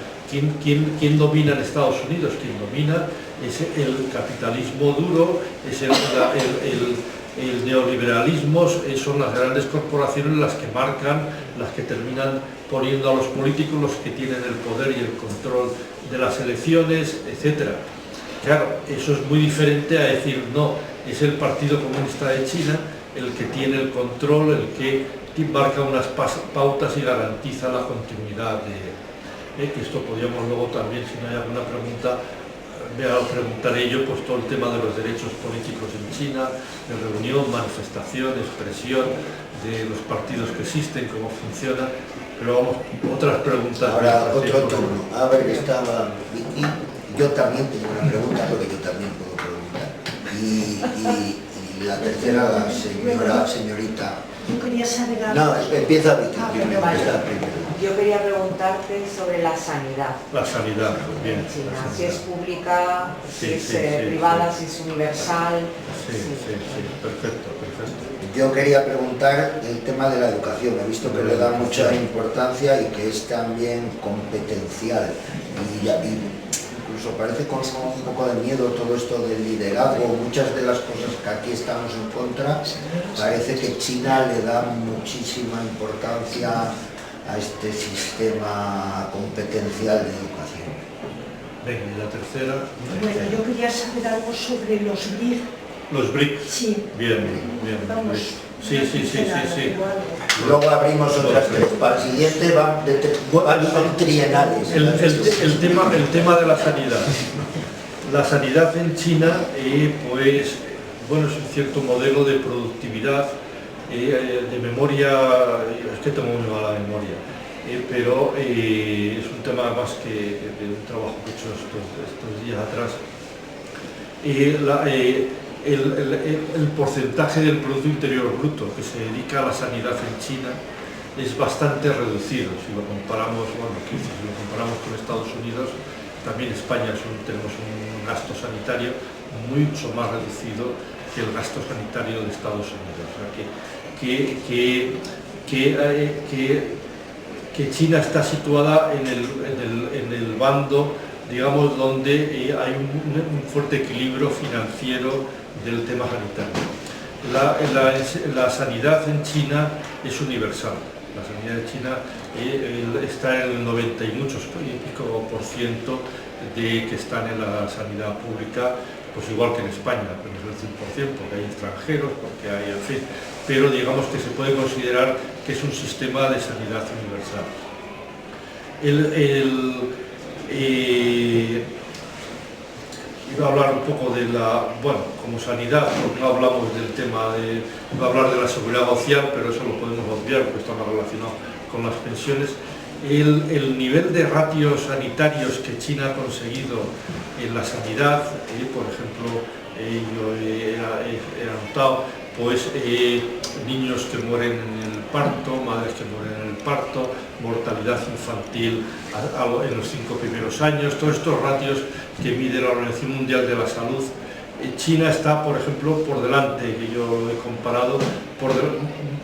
¿quién domina en Estados Unidos? Quien domina es el capitalismo duro, es el neoliberalismo, son las grandes corporaciones las que marcan, las que terminan poniendo a los políticos, los que tienen el poder y el control de las elecciones, etc. Claro, eso es muy diferente a decir, no, es el Partido Comunista de China el que tiene el control, el que marca unas pautas y garantiza la continuidad de... que esto podríamos luego también, si no hay alguna pregunta, preguntaré yo, pues todo el tema de los derechos políticos en China, de reunión, manifestación, expresión, de los partidos que existen, cómo funcionan, pero vamos, otras preguntas. Ahora otro turno. A ver, estaba Vicky, yo también tengo una pregunta, porque yo también puedo preguntar. Y la tercera, la señorita... Yo quería saber algo. No, empieza Vicky. Vale. Primero. Yo quería preguntarte sobre la sanidad. La sanidad, bien. En China, La si es sanidad. pública, Sí, si es sí, privada, sí. si es universal. Sí, perfecto. Yo quería preguntar el tema de la educación. He visto que le da mucha importancia y que es también competencial. Y incluso parece con un poco de miedo todo esto del liderazgo. Muchas de las cosas que aquí estamos en contra, parece que China le da muchísima importancia a este sistema competencial de educación. Venga, y la tercera. Bueno, yo quería saber algo sobre los BRIC. Los BRICS. Sí. Bien. Vamos. Sí. Luego abrimos otras tres. Para el siguiente van trienales. El tema de la sanidad. La sanidad en China, pues, bueno, es un cierto modelo de productividad, de memoria, es que tengo muy mala memoria, pero es un tema más que de un trabajo que he hecho estos días atrás. El porcentaje del Producto Interior Bruto que se dedica a la sanidad en China es bastante reducido. Si lo comparamos, si lo comparamos con Estados Unidos, también España tenemos un gasto sanitario mucho más reducido que el gasto sanitario de Estados Unidos. O sea, que China está situada en el bando, digamos, donde hay un fuerte equilibrio financiero del tema sanitario. La sanidad en China es universal. La sanidad de China está en el 90 y muchos y pico % de que están en la sanidad pública, pues igual que en España, pero no es el 100%, porque hay extranjeros, porque hay, en fin, pero digamos que se puede considerar que es un sistema de sanidad universal. Iba a hablar un poco de como sanidad, no hablamos del tema iba a hablar de la seguridad social, pero eso lo podemos obviar porque está más relacionado con las pensiones. El nivel de ratios sanitarios que China ha conseguido en la sanidad, por ejemplo, yo he anotado, pues niños que mueren en el parto, madres que mueren en el parto, mortalidad infantil en los 5 primeros años, todos estos ratios que mide la Organización Mundial de la Salud. China está, por ejemplo, por delante, que yo lo he comparado,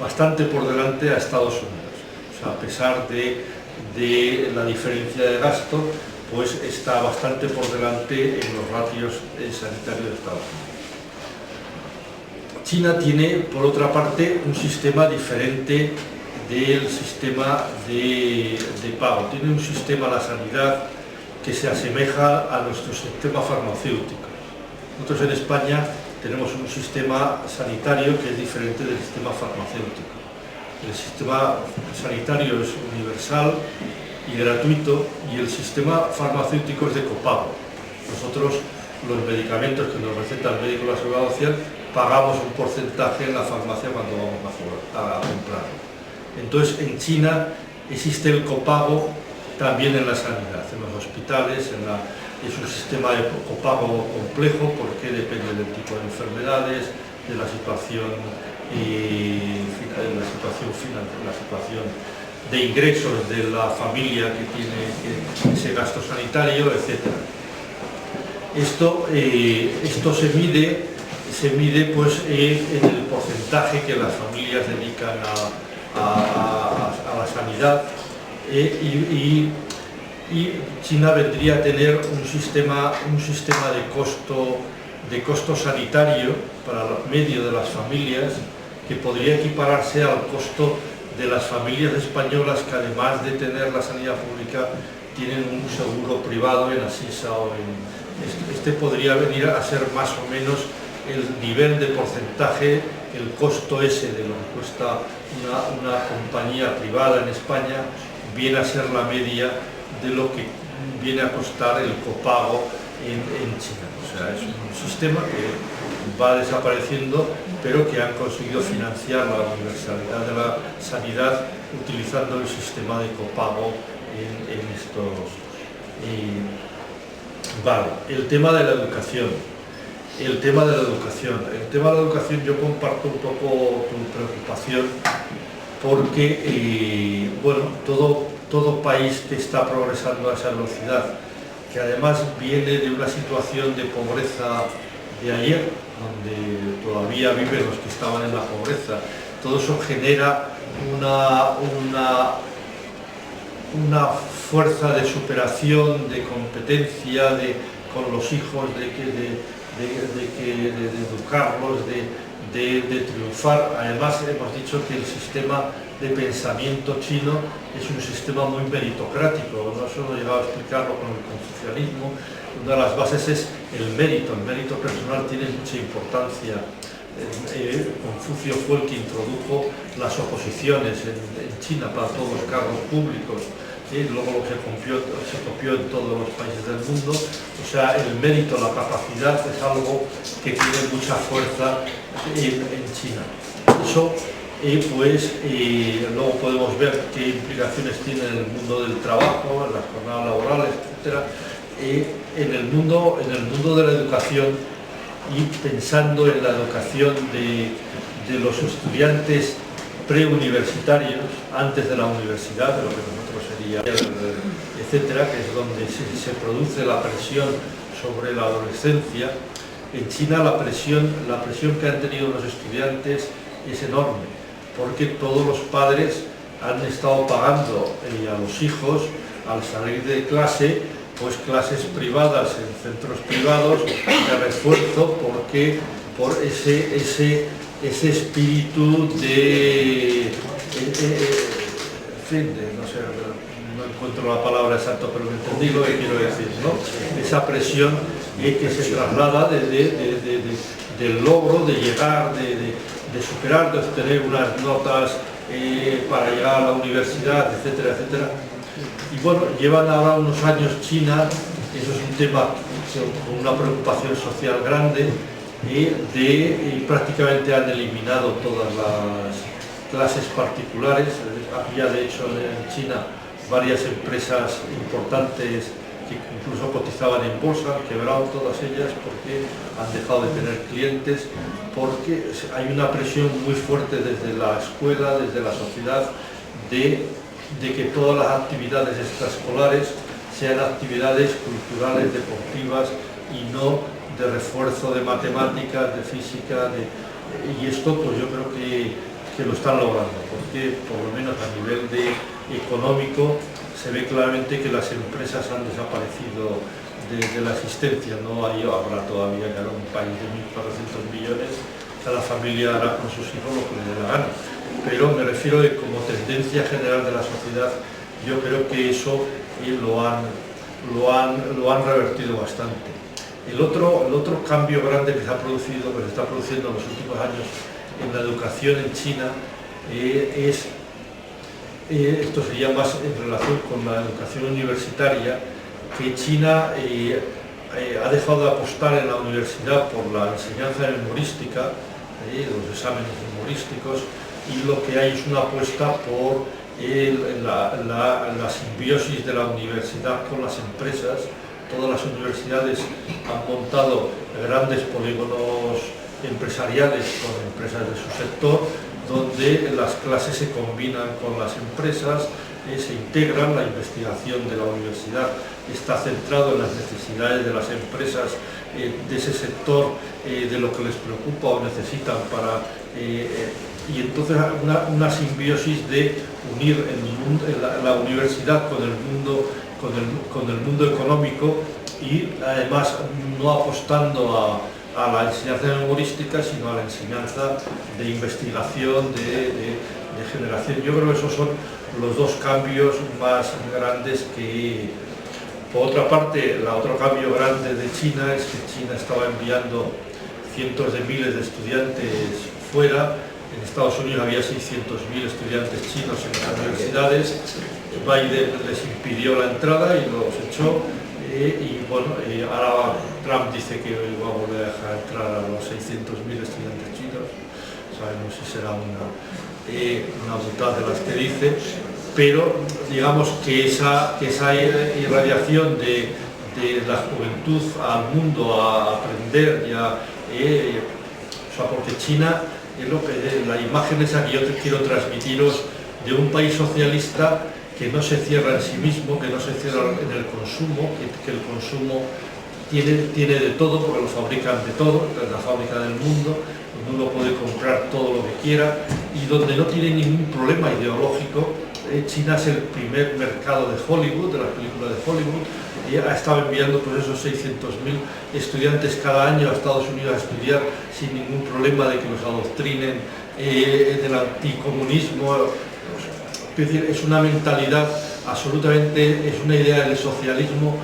bastante por delante a Estados Unidos. O sea, a pesar de la diferencia de gasto, pues está bastante por delante en los ratios sanitarios de Estados Unidos. China tiene, por otra parte, un sistema diferente del sistema de pago. Tiene un sistema de la sanidad que se asemeja a nuestro sistema farmacéutico. Nosotros en España tenemos un sistema sanitario que es diferente del sistema farmacéutico. El sistema sanitario es universal y gratuito y el sistema farmacéutico es de copago. Nosotros los medicamentos que nos receta el médico de la Seguridad Social pagamos un porcentaje en la farmacia cuando vamos a comprarlo. Entonces en China existe el copago también en la sanidad, en los hospitales, es un sistema de copago complejo porque depende del tipo de enfermedades, de la situación de ingresos de la familia que tiene ese gasto sanitario, etc. Esto se mide se mide pues, en el porcentaje que las familias dedican a la sanidad, y China vendría a tener un sistema de costo sanitario para el medio de las familias que podría equipararse al costo de las familias españolas, que además de tener la sanidad pública tienen un seguro privado en Asisa o en... Este podría venir a ser más o menos el nivel de porcentaje, el costo ese de lo que cuesta una compañía privada en España, viene a ser la media de lo que viene a costar el copago en China. O sea, es un sistema que va desapareciendo, pero que han conseguido financiar la universalidad de la sanidad utilizando el sistema de copago en estos... Vale, el tema de la educación. El tema de la educación, yo comparto un poco tu preocupación, porque bueno, todo país que está progresando a esa velocidad, que además viene de una situación de pobreza de ayer, donde todavía viven los que estaban en la pobreza, todo eso genera una fuerza de superación, de competencia con los hijos, de educarlos, de triunfar. Además, hemos dicho que el sistema de pensamiento chino es un sistema muy meritocrático, no solo he llegado a explicarlo con el confucianismo. Una de las bases es el mérito personal tiene mucha importancia. Confucio fue el que introdujo las oposiciones en China para todos los cargos públicos, luego se copió en todos los países del mundo. O sea, el mérito, la capacidad es algo que tiene mucha fuerza en China. Eso, luego podemos ver qué implicaciones tiene en el mundo del trabajo, en las jornadas laborales, etc. En el mundo de la educación, y pensando en la educación de los estudiantes preuniversitarios, antes de la universidad, de lo que nosotros sería, etcétera, que es donde se produce la presión sobre la adolescencia. En China la presión que han tenido los estudiantes es enorme, porque todos los padres han estado pagando a los hijos, al salir de clase, pues clases privadas en centros privados de refuerzo, porque por ese espíritu no sé, no encuentro la palabra exacta, pero me entendí lo que quiero decir, ¿no? Esa presión que se traslada del logro, de llegar, de superar, de obtener unas notas para llegar a la universidad, etcétera, etcétera. Y bueno, llevan ahora unos años China, eso es un tema con una preocupación social grande, prácticamente han eliminado todas las clases particulares. Había de hecho en China varias empresas importantes que incluso cotizaban en bolsa, han quebrado todas ellas porque han dejado de tener clientes, porque hay una presión muy fuerte desde la escuela, desde la sociedad, de que todas las actividades extraescolares sean actividades culturales, deportivas, y no de refuerzo de matemáticas, de física, y esto pues yo creo que lo están logrando, porque por lo menos a nivel económico se ve claramente que las empresas han desaparecido de la existencia. No habrá todavía, claro, un país de 1.400 millones, cada familia hará con sus hijos lo que le dé la gana. Pero me refiero de como tendencia general de la sociedad, yo creo que eso lo han revertido bastante. El otro cambio grande que se ha producido, que se está produciendo en los últimos años en la educación en China, esto sería más en relación con la educación universitaria, que China ha dejado de apostar en la universidad por la enseñanza memorística, los exámenes memorísticos, y lo que hay es una apuesta por la simbiosis de la universidad con las empresas. Todas las universidades han montado grandes polígonos empresariales con empresas de su sector, donde las clases se combinan con las empresas, se integran, la investigación de la universidad está centrado en las necesidades de las empresas de ese sector, de lo que les preocupa o necesitan para... y entonces una simbiosis de unir la universidad con el mundo económico y además no apostando a la enseñanza memorística, sino a la enseñanza de investigación, de generación. Yo creo que esos son los dos cambios más grandes que... Por otra parte, el otro cambio grande de China es que China estaba enviando cientos de miles de estudiantes fuera. En Estados Unidos había 600.000 estudiantes chinos en las universidades. Biden les impidió la entrada y los echó. Y bueno, ahora Trump dice que va a volver a dejar entrar a los 600.000 estudiantes chinos. Sabemos si será una mitad de las que dice, pero digamos que esa irradiación de la juventud al mundo a aprender, porque China es la imagen esa que yo quiero transmitiros de un país socialista que no se cierra en sí mismo, que no se cierra en el consumo, que el consumo tiene de todo, porque lo fabrican de todo, es la fábrica del mundo, donde uno puede comprar todo lo que quiera y donde no tiene ningún problema ideológico. China es el primer mercado de Hollywood, de las películas de Hollywood, y ha estado enviando pues esos 600.000 estudiantes cada año a Estados Unidos a estudiar sin ningún problema de que los adoctrinen del anticomunismo. Es decir, es una mentalidad absolutamente, es una idea del socialismo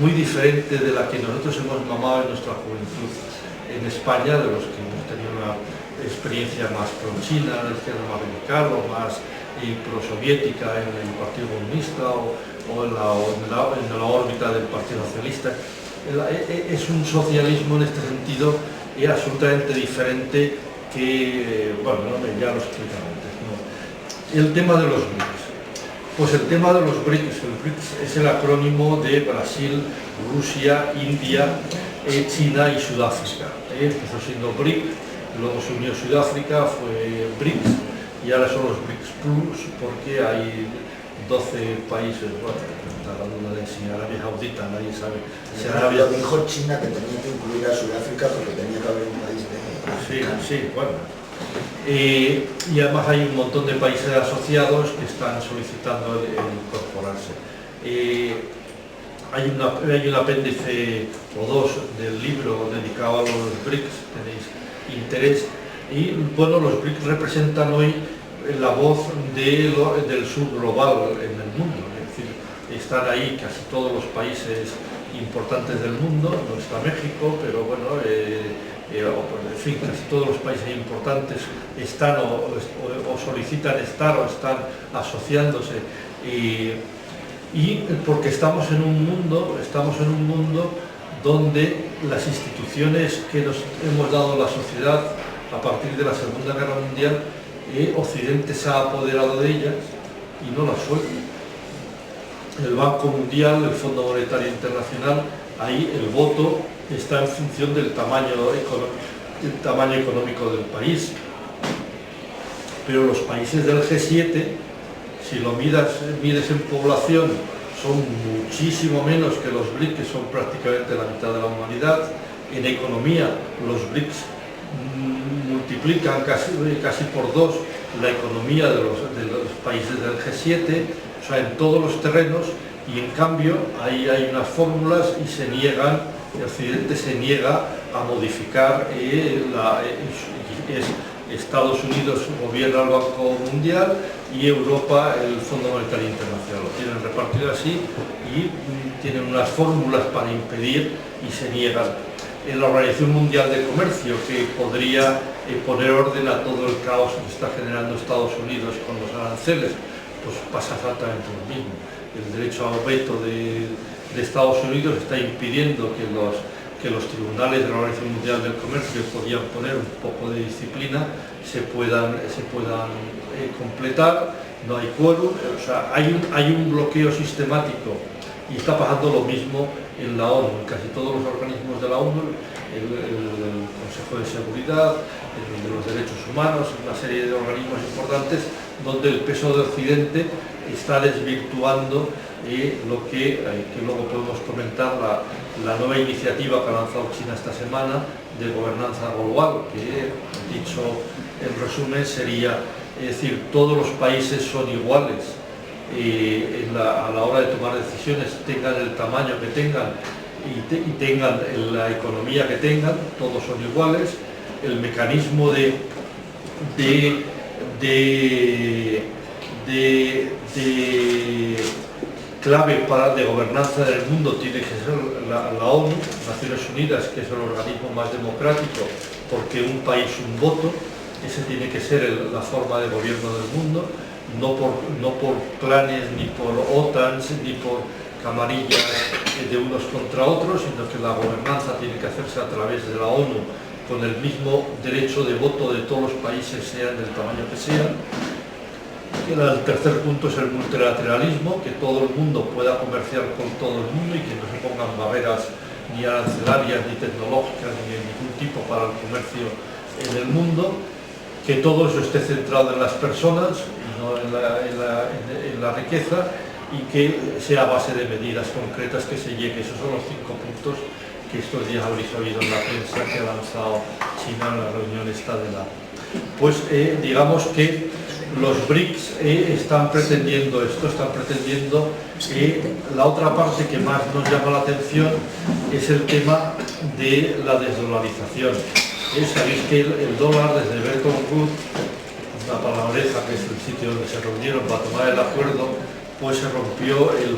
muy diferente de la que nosotros hemos mamado en nuestra juventud en España, de los que hemos tenido una experiencia más pro-china, en el izquierda más radical o más pro-soviética en el Partido Comunista o en la órbita del Partido Socialista. Es un socialismo en este sentido absolutamente diferente que, bueno, ya lo expliqué antes, ¿no? El tema de los BRICS. Pues el tema de los BRICS, el BRICS es el acrónimo de Brasil, Rusia, India, China y Sudáfrica. Empezó siendo BRIC, luego se unió Sudáfrica, fue BRICS, y ahora son los BRICS Plus, porque hay 12 países, bueno, está la duda de si Arabia Saudita, nadie sabe. Si Arabia... Lo dijo China que tenía que incluir a Sudáfrica porque tenía que haber un país de... Sí, bueno. Y además hay un montón de países asociados que están solicitando el incorporarse. Hay un apéndice o dos del libro dedicado a los BRICS, tenéis interés, y bueno, los BRICS representan hoy la voz del sur global en el mundo, es decir, están ahí casi todos los países importantes del mundo, no está México, pero bueno, en fin, casi todos los países importantes están o solicitan estar o están asociándose, y porque estamos en un mundo donde las instituciones que nos hemos dado la sociedad a partir de la Segunda Guerra Mundial, Occidente se ha apoderado de ellas y no las suelta. El Banco Mundial, el Fondo Monetario Internacional, ahí el voto está en función del tamaño económico del país. Pero los países del G7, si lo mides en población, son muchísimo menos que los BRICS, que son prácticamente la mitad de la humanidad. En economía, los BRICS multiplican casi por 2 la economía de los países del G7, o sea, en todos los terrenos, y en cambio ahí hay unas fórmulas y el Occidente se niega a modificar Estados Unidos gobierna el Banco Mundial y Europa el Fondo Monetario Internacional. Lo tienen repartido así y tienen unas fórmulas para impedir y se niegan. En la Organización Mundial de Comercio, que podría poner orden a todo el caos que está generando Estados Unidos con los aranceles, pues pasa exactamente lo mismo. El derecho al veto de Estados Unidos está impidiendo que los tribunales de la Organización Mundial del Comercio podían poner un poco de disciplina, se puedan completar, no hay quórum, o sea, hay un bloqueo sistemático, y está pasando lo mismo en la ONU, en casi todos los organismos de la ONU, el Consejo de Seguridad, el de los Derechos Humanos, una serie de organismos importantes donde el peso de Occidente está desvirtuando lo que luego podemos comentar, la nueva iniciativa que ha lanzado China esta semana de gobernanza global, que dicho en resumen sería, es decir, todos los países son iguales a la hora de tomar decisiones, tengan el tamaño que tengan y tengan la economía que tengan, todos son iguales. El mecanismo de clave de gobernanza del mundo tiene que ser la ONU, Naciones Unidas, que es el organismo más democrático, porque un país un voto, ese tiene que ser la forma de gobierno del mundo, no por clanes, ni por OTANs, ni por camarillas de unos contra otros, sino que la gobernanza tiene que hacerse a través de la ONU, con el mismo derecho de voto de todos los países, sean del tamaño que sean. El tercer punto es el multilateralismo, que todo el mundo pueda comerciar con todo el mundo y que no se pongan barreras ni arancelarias, ni tecnológicas, ni de ningún tipo para el comercio en el mundo, que todo eso esté centrado en las personas y no en la riqueza, y que sea a base de medidas concretas que se llegue. Esos son los 5 puntos que estos días habréis oído en la prensa que ha lanzado China en la reunión esta de la... Pues digamos que los BRICS están pretendiendo esto, la otra parte que más nos llama la atención es el tema de la desdolarización. Sabéis que el dólar desde Bretton Woods, una palabreja que es el sitio donde se reunieron para tomar el acuerdo, pues se rompió el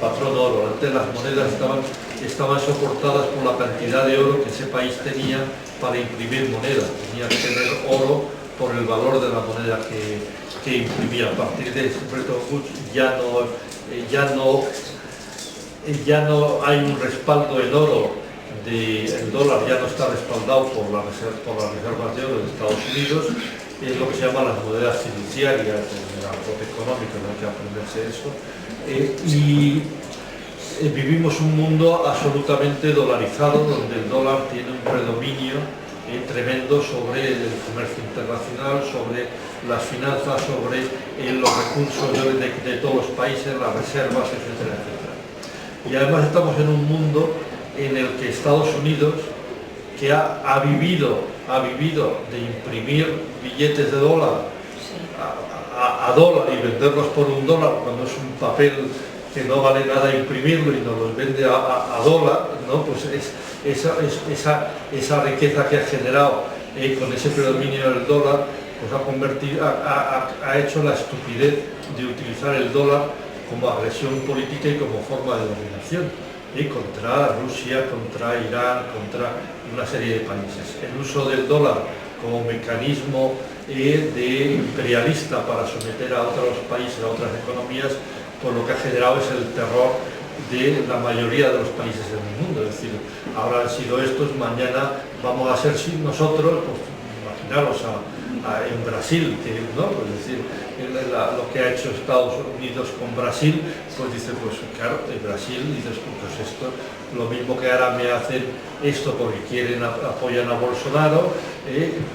patrón oro. Antes las monedas estaban soportadas por la cantidad de oro que ese país tenía para imprimir moneda. Tenía que tener oro por el valor de la moneda que imprimía. A partir de Bretton Woods ya no hay un respaldo en oro. El dólar ya no está respaldado por las reservas de oro de Estados Unidos. Es lo que se llama las monedas fiduciarias, el aporte económico, no hay que aprenderse eso. Y vivimos un mundo absolutamente dolarizado, donde el dólar tiene un predominio tremendo sobre el comercio internacional, sobre las finanzas, sobre los recursos de todos los países, las reservas, etcétera, etcétera. Y además estamos en un mundo en el que Estados Unidos, que ha vivido de imprimir billetes de dólar a dólar y venderlos por $1 cuando es un papel que no vale nada imprimirlo y nos los vende a dólar, ¿no? Pues esa riqueza que ha generado con ese predominio del dólar, pues ha hecho la estupidez de utilizar el dólar como agresión política y como forma de dominación contra Rusia, contra Irán, contra una serie de países. El uso del dólar como mecanismo de imperialista para someter a otros países, a otras economías, pues lo que ha generado es el terror de la mayoría de los países del mundo. Es decir, ahora han sido estos, mañana vamos a ser nosotros, pues imaginaros en Brasil, ¿no? Es decir, lo que ha hecho Estados Unidos con Brasil, pues dice, pues claro, en Brasil dices, pues esto, lo mismo que ahora me hacen esto porque apoyan a Bolsonaro,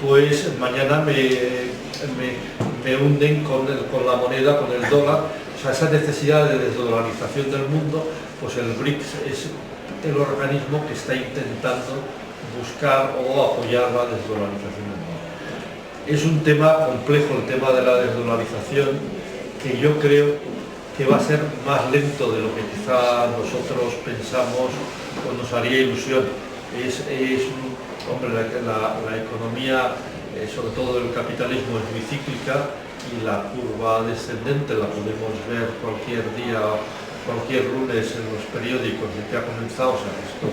pues mañana me hunden con la moneda, con el dólar. O sea, esa necesidad de desdolarización del mundo, pues el BRICS es el organismo que está intentando buscar o apoyar la desdolarización del mundo. Es un tema complejo el tema de la desdolarización, que yo creo que va a ser más lento de lo que quizá nosotros pensamos o nos haría ilusión. Hombre, la economía, sobre todo el capitalismo, es muy cíclica y la curva descendente la podemos ver cualquier día, cualquier lunes en los periódicos de que ha comenzado, o sea, esto.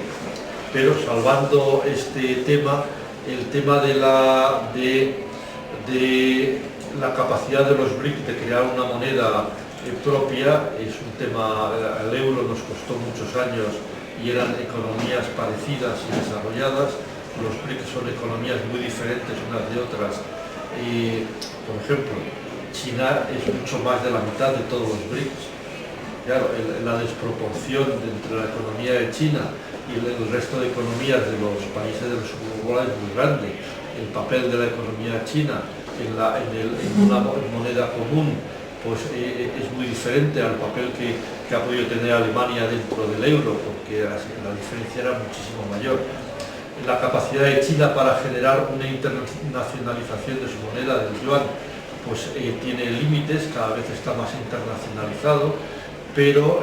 Pero salvando este tema, el tema de la capacidad de los BRICS de crear una moneda propia es un tema. El euro nos costó muchos años y eran economías parecidas y desarrolladas. Los BRICS son economías muy diferentes unas de otras. Por ejemplo, China es mucho más de la mitad de todos los BRICS. Claro, la desproporción entre la economía de China y el resto de economías de los países del sur global es muy grande. El papel de la economía china en una moneda común pues es muy diferente al papel que ha podido tener Alemania dentro del euro, porque la diferencia era muchísimo mayor. La capacidad de China para generar una internacionalización de su moneda, del yuan, pues tiene límites, cada vez está más internacionalizado, pero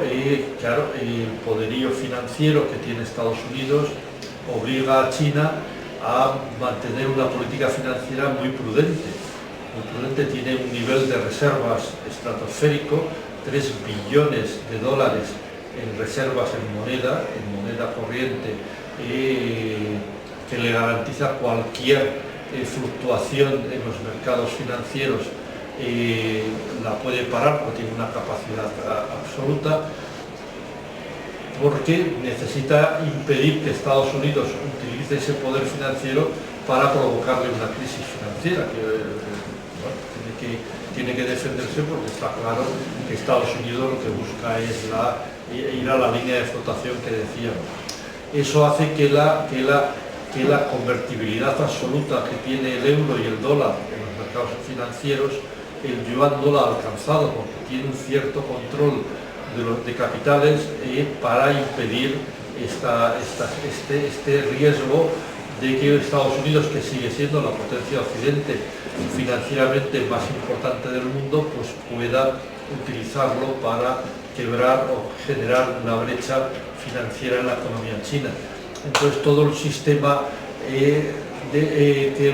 claro, el poderío financiero que tiene Estados Unidos obliga a China a mantener una política financiera muy prudente. Tiene un nivel de reservas estratosférico, 3 billones de dólares en reservas en moneda corriente, que le garantiza cualquier fluctuación en los mercados financieros, la puede parar porque tiene una capacidad absoluta, porque necesita impedir que Estados Unidos utilice ese poder financiero para provocarle una crisis financiera, tiene que defenderse, porque está claro que Estados Unidos lo que busca es ir a la línea de flotación que decíamos. Eso hace que la convertibilidad absoluta que tiene el euro y el dólar en los mercados financieros, el yuan no la ha alcanzado, porque tiene un cierto control de capitales para impedir este riesgo de que Estados Unidos, que sigue siendo la potencia occidente financieramente más importante del mundo, pues pueda utilizarlo para quebrar o generar una brecha financiera en la economía china. Entonces todo el sistema que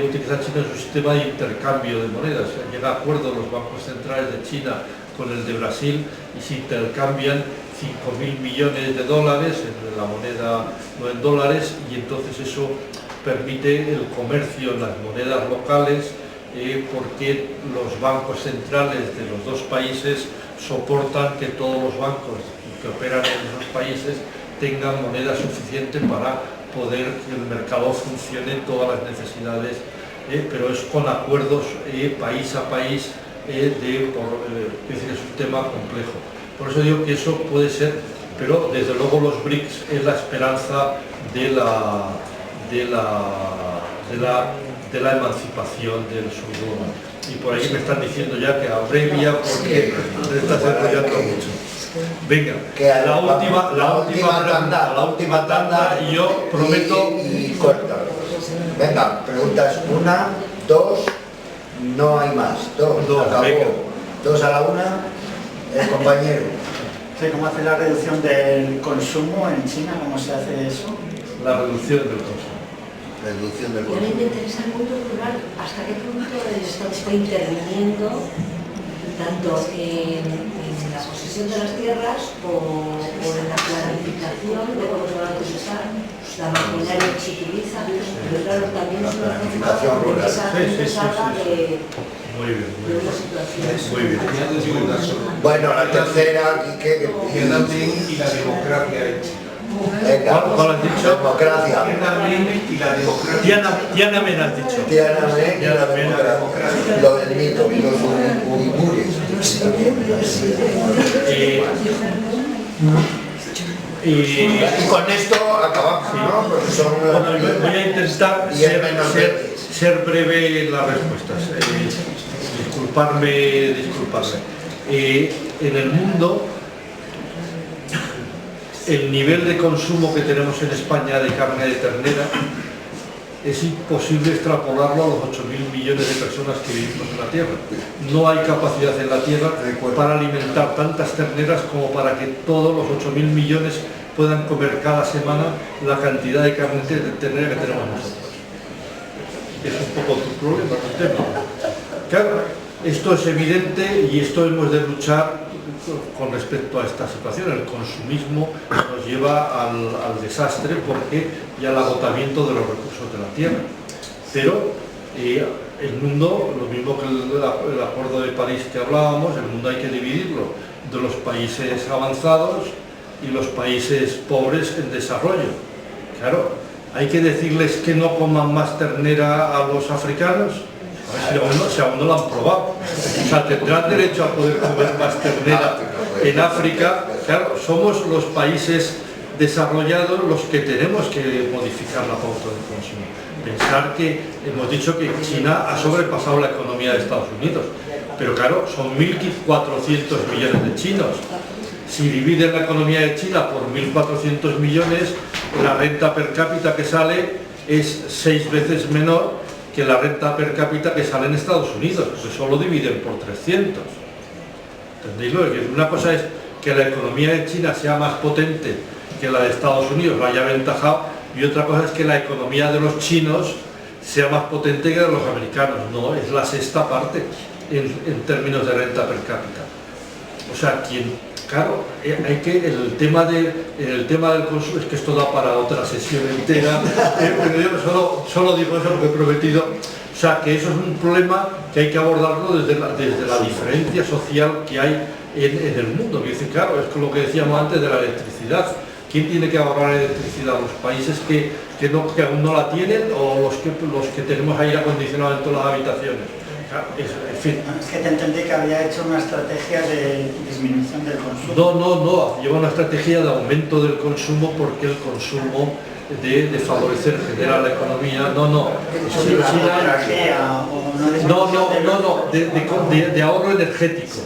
utiliza China es un sistema de intercambio de monedas. Llega a acuerdo los bancos centrales de China con el de Brasil y se intercambian 5.000 millones de dólares en la moneda, no en dólares, y entonces eso permite el comercio en las monedas locales, porque los bancos centrales de los dos países soportan que todos los bancos que operan en esos países tengan moneda suficiente para poder que el mercado funcione en todas las necesidades, pero es con acuerdos país a país, es un tema complejo. Por eso digo que eso puede ser, pero desde luego los BRICS es la esperanza de la emancipación del sur global. Y por ahí me están diciendo ya que abrevia porque me estás enrollando mucho. Venga, la última tanda, y yo prometo... Y corta. Venga, preguntas 1, 2, no hay más. 2, acabó. Venga. 2 a la 1, el compañero. ¿Cómo hace la reducción del consumo en China? ¿Cómo se hace eso? La reducción del consumo. Reducción del Y a mí me consumo. interesa el mundo rural. ¿Hasta qué punto esto está interviniendo tanto en la posesión de las tierras o en la planificación de cómo se van a utilizar, la maquinaria que se utiliza? Pero claro, también es una planificación rural. Muy bien, de una situación. muy bien. Bueno, la tercera, Quique, y la democracia hecha. venga, ¿Cuál has dicho? democracia. Y la democracia. Diana me has dicho. Tiananmen y la democracia. Lo del mito, los uigures. Y con esto acabamos, ¿no? Porque son Voy a intentar ser breve en las respuestas. Disculparme. En el mundo, el nivel de consumo que tenemos en España de carne de ternera es imposible extrapolarlo a los 8.000 millones de personas que vivimos en la Tierra. No hay capacidad en la Tierra para alimentar tantas terneras como para que todos los 8.000 millones puedan comer cada semana la cantidad de carne de ternera que tenemos nosotros. Es un poco tu problema, tu tema. Claro, esto es evidente y esto hemos de luchar con respecto a esta situación. El consumismo nos lleva al desastre porque ya el agotamiento de los recursos de la tierra. Pero el mundo, lo mismo que el acuerdo de París que hablábamos, el mundo hay que dividirlo de los países avanzados y los países pobres en desarrollo. Claro, hay que decirles que no coman más ternera a los africanos. Si aún no lo han probado. O sea, tendrán derecho a poder comer más ternera en África. Claro, somos los países desarrollados los que tenemos que modificar la pauta de consumo. Pensar que hemos dicho que China ha sobrepasado la economía de Estados Unidos. pero claro, son 1.400 millones de chinos. Si dividen la economía de China por 1.400 millones, la renta per cápita que sale es 6 veces menor que la renta per cápita que sale en Estados Unidos, porque solo dividen por 300. ¿Entendéis? Una cosa es que la economía de China sea más potente que la de Estados Unidos, la haya aventajado, y otra cosa es que la economía de los chinos sea más potente que la de los americanos. No, es la sexta parte en términos de renta per cápita. O sea, claro, hay que, el tema del consumo, es que esto da para otra sesión entera, pero yo solo digo eso porque he prometido, o sea, que eso es un problema que hay que abordarlo desde la diferencia social que hay en el mundo. Que dice, claro, es lo que decíamos antes de la electricidad. ¿Quién tiene que ahorrar electricidad? ¿Los países que aún no la tienen o los que tenemos aire acondicionado en todas las habitaciones? En fin. Es que te entendí que había hecho una estrategia de disminución del consumo. No, lleva una estrategia de aumento del consumo porque el consumo de favorecer, generar la economía, de ahorro energético,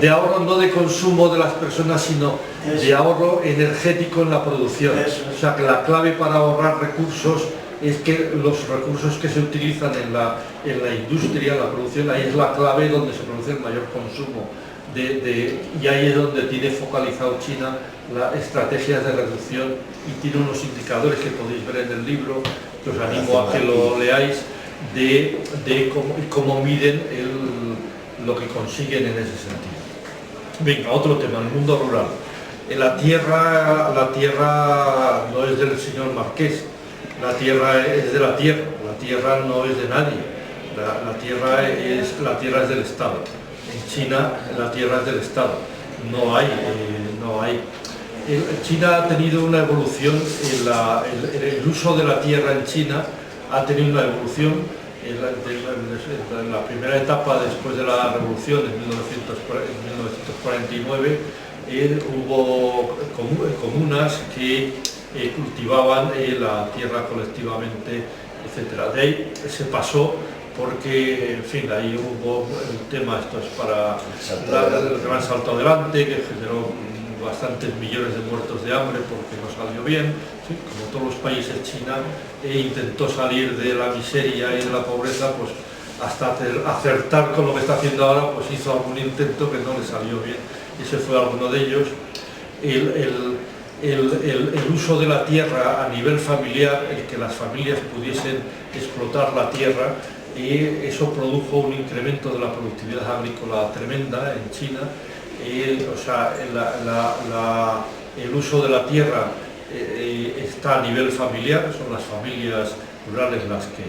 de ahorro no de consumo de las personas, sino de ahorro energético en la producción. O sea, que la clave para ahorrar recursos es que los recursos que se utilizan en la industria, en la producción, ahí es la clave donde se produce el mayor consumo. Y ahí es donde tiene focalizado China las estrategias de reducción y tiene unos indicadores que podéis ver en el libro, que os animo a que lo leáis, de cómo miden lo que consiguen en ese sentido. Venga, otro tema, el mundo rural. La tierra no es del señor Marqués, la tierra es de la tierra no es de nadie, la tierra es del Estado. En China la tierra es del Estado, no hay. China ha tenido una evolución, el uso de la tierra en China ha tenido una evolución. En la primera etapa después de la revolución en 1949 hubo comunas que cultivaban la tierra colectivamente, etc. De ahí se pasó porque, en fin, ahí hubo el tema, esto es para el gran salto adelante, que generó bastantes millones de muertos de hambre porque no salió bien. ¿Sí? Como todos los países, China intentó salir de la miseria y de la pobreza, pues hasta acertar con lo que está haciendo ahora, pues hizo algún intento que no le salió bien. Ese fue alguno de ellos. El uso de la tierra a nivel familiar, el que las familias pudiesen explotar la tierra, y eso produjo un incremento de la productividad agrícola tremenda en China. O sea, el uso de la tierra está a nivel familiar, son las familias rurales las que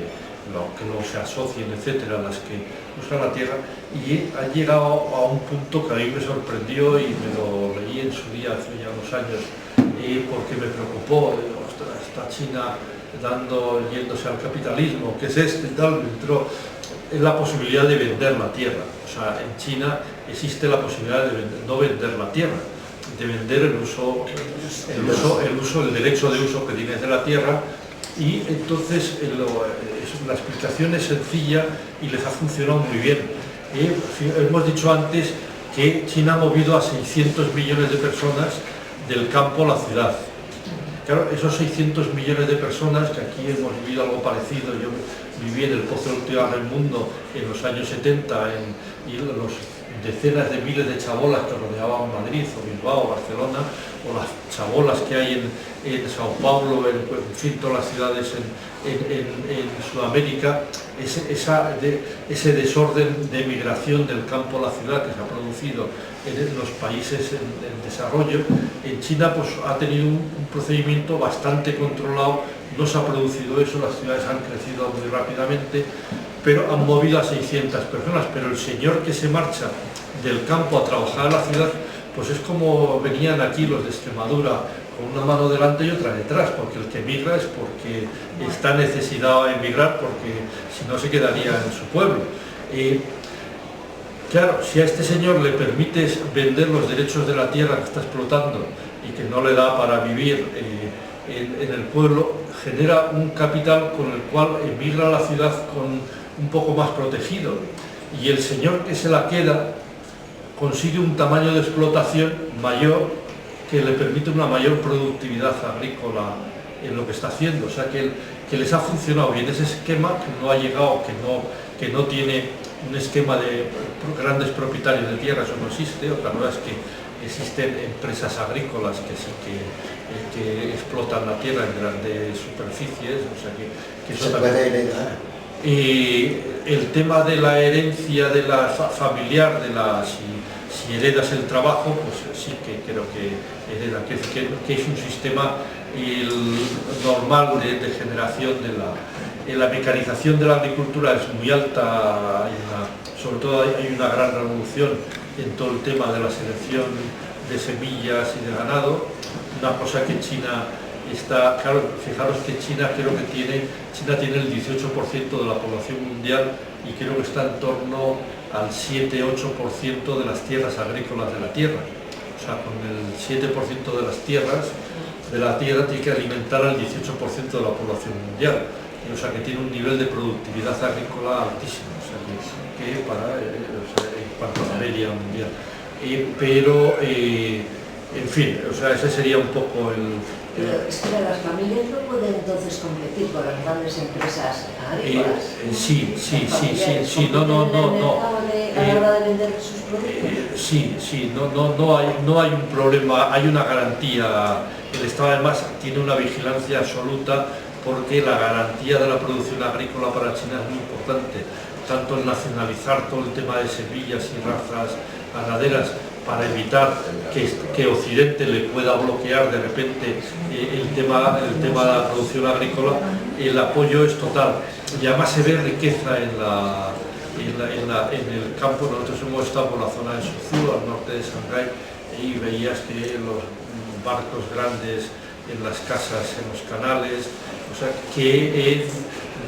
no se asocien, etcétera, las que usan la tierra, y ha llegado a un punto que a mí me sorprendió y me lo leí en su día hace ya unos años, porque me preocupó. Está China yéndose al capitalismo, que es este y tal, entró en la posibilidad de vender la tierra. O sea, en China existe la posibilidad de no vender la tierra, de vender el derecho de uso que tienes de la tierra, y entonces la explicación es sencilla y les ha funcionado muy bien. Hemos dicho antes que China ha movido a 600 millones de personas del campo a la ciudad. Claro, esos 600 millones de personas, que aquí hemos vivido algo parecido, yo viví en el Pozo del Tío Raimundo en los años 70, y los decenas de miles de chabolas que rodeaban Madrid, o Bilbao, Barcelona, o las chabolas que hay en Sao Paulo, en fin, todas las ciudades en Sudamérica, ese desorden de migración del campo a la ciudad que se ha producido en los países en desarrollo, en China pues ha tenido un procedimiento bastante controlado, no se ha producido eso, las ciudades han crecido muy rápidamente, pero han movido a 600 personas, pero el señor que se marcha del campo a trabajar a la ciudad, pues es como venían aquí los de Extremadura, con una mano delante y otra detrás, porque el que emigra es porque está necesitado de emigrar, porque si no se quedaría en su pueblo. Claro, si a este señor le permites vender los derechos de la tierra que está explotando y que no le da para vivir en el pueblo, genera un capital con el cual emigra a la ciudad con un poco más protegido. y el señor que se la queda consigue un tamaño de explotación mayor que le permite una mayor productividad agrícola en lo que está haciendo. O sea que les ha funcionado bien ese esquema, que no ha llegado, que no tiene un esquema de grandes propietarios de tierra, eso no existe. Otra cosa es que existen empresas agrícolas que sí que explotan la tierra en grandes superficies, o sea que eso se también puede heredar. Y el tema de la herencia de la familiar, si heredas el trabajo, pues sí que creo que hereda, que es un sistema normal de generación de la mecanización de la agricultura es muy alta, sobre todo hay una gran revolución en todo el tema de la selección de semillas y de ganado, una cosa que China está, claro, fijaros que China tiene el 18% de la población mundial y creo que está en torno al 7-8% de las tierras agrícolas de la tierra. O sea, con el 7% de las tierras de la tierra tiene que alimentar al 18% de la población mundial. O sea, que tiene un nivel de productividad agrícola altísimo, o sea, que en cuanto a la media mundial. En fin, o sea, ese sería un poco el... Pero es que las familias no pueden entonces competir con las grandes empresas agrícolas. Sí, no. A la hora de vender sus productos. No hay un problema, hay una garantía. El Estado además tiene una vigilancia absoluta porque la garantía de la producción agrícola para China es muy importante, tanto en nacionalizar todo el tema de semillas y razas ganaderas para evitar que Occidente le pueda bloquear de repente el tema de la producción agrícola. El apoyo es total y además se ve riqueza en el campo. Nosotros hemos estado por la zona de Suzhou, al norte de Shanghái, y veías que los barcos grandes en las casas, en los canales, o sea que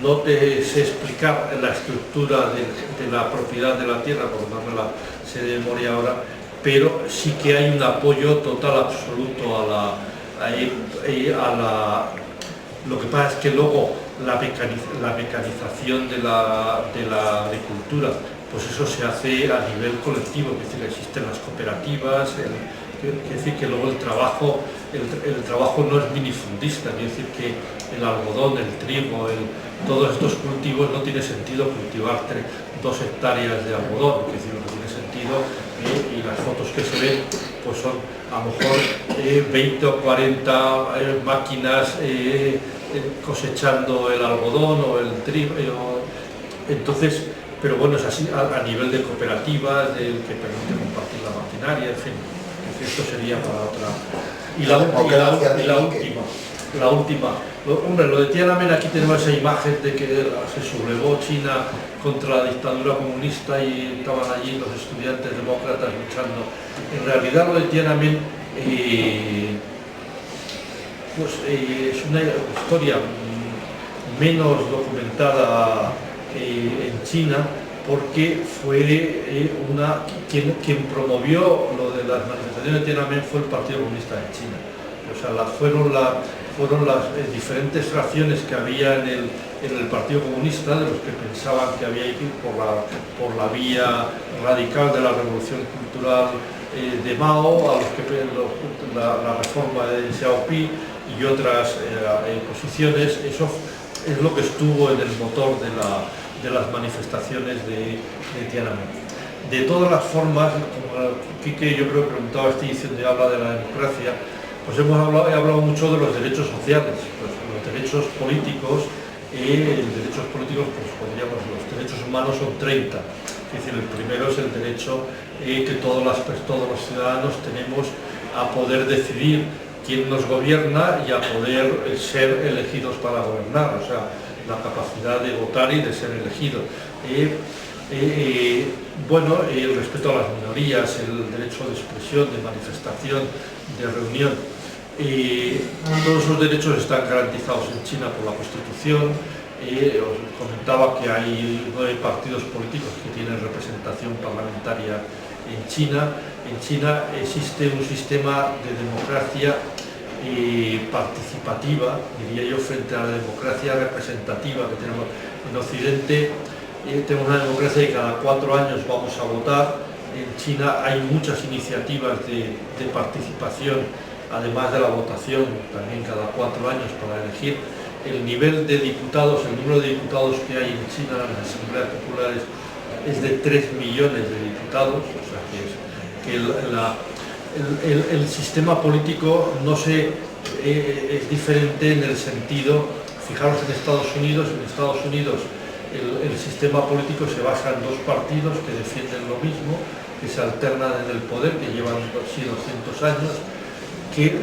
no te sé explicar la estructura de la propiedad de la tierra, porque no me la sé de memoria ahora, pero sí que hay un apoyo total, absoluto lo que pasa es que luego la mecanización de la agricultura, pues eso se hace a nivel colectivo, es decir, existen las cooperativas, es decir, que luego el trabajo no es minifundista, es decir, que el algodón, el trigo, todos estos cultivos no tiene sentido cultivar 2 hectáreas de algodón, es decir, lo que tiene sentido, y las fotos que se ven pues son a lo mejor 20 o 40 máquinas cosechando el algodón o el trigo, entonces, pero bueno, es así a nivel de cooperativas, que permite compartir la maquinaria, en fin. Esto sería para otra. Y la última. Hombre, lo de Tiananmen, aquí tenemos esa imagen de que se sublevó China contra la dictadura comunista y estaban allí los estudiantes demócratas luchando. En realidad lo de Tiananmen es una historia menos documentada en China, porque fue quien promovió lo de las manifestaciones de Tiananmen fue el Partido Comunista de China. O sea, fueron las diferentes fracciones que había en el Partido Comunista, de los que pensaban que había que ir por la vía radical de la revolución cultural de Mao, a los que la reforma de Xiaoping y otras posiciones. Eso es lo que estuvo en el motor de las manifestaciones de Tiananmen. De todas las formas, como Quique yo creo que preguntaba esta edición de habla de la democracia, pues he hablado mucho de los derechos sociales, pues los derechos políticos, pues podríamos, los derechos humanos son 30, es decir, el primero es el derecho que todos los ciudadanos tenemos a poder decidir quién nos gobierna y a poder ser elegidos para gobernar, o sea, la capacidad de votar y de ser elegido. El respeto a las minorías, el derecho de expresión, de manifestación, de reunión. Todos esos derechos están garantizados en China por la Constitución. Os comentaba que hay 9 partidos políticos que tienen representación parlamentaria en China. En China existe un sistema de democracia participativa, diría yo, frente a la democracia representativa que tenemos en Occidente. tenemos una democracia y cada 4 años vamos a votar. En China hay muchas iniciativas de participación, además de la votación, también cada 4 años para elegir. El nivel de diputados, el número de diputados que hay en China en las asambleas populares es de 3 millones de diputados, o sea que el sistema político no es diferente en el sentido, fijaros en Estados Unidos el sistema político se basa en 2 partidos que defienden lo mismo, que se alternan en el poder, que llevan 200 años, que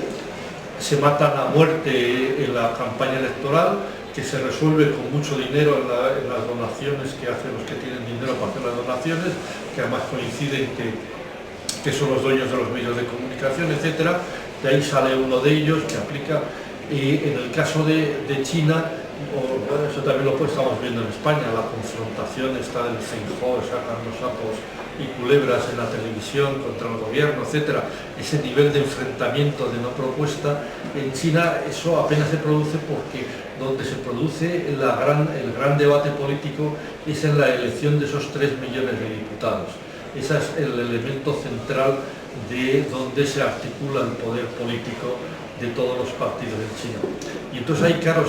se matan a muerte en la campaña electoral, que se resuelve con mucho dinero en las donaciones que hacen los que tienen dinero para hacer las donaciones, que además coinciden que son los dueños de los medios de comunicación, etc. De ahí sale uno de ellos que aplica, y en el caso de China, eso también lo estamos viendo en España, la confrontación está del Feijóo, sacan los sapos y culebras en la televisión contra el gobierno, etc. Ese nivel de enfrentamiento, de no propuesta, en China eso apenas se produce porque donde se produce el gran debate político es en la elección de esos 3 millones de diputados. Ese es el elemento central de donde se articula el poder político de todos los partidos en China. Y entonces ahí, claro,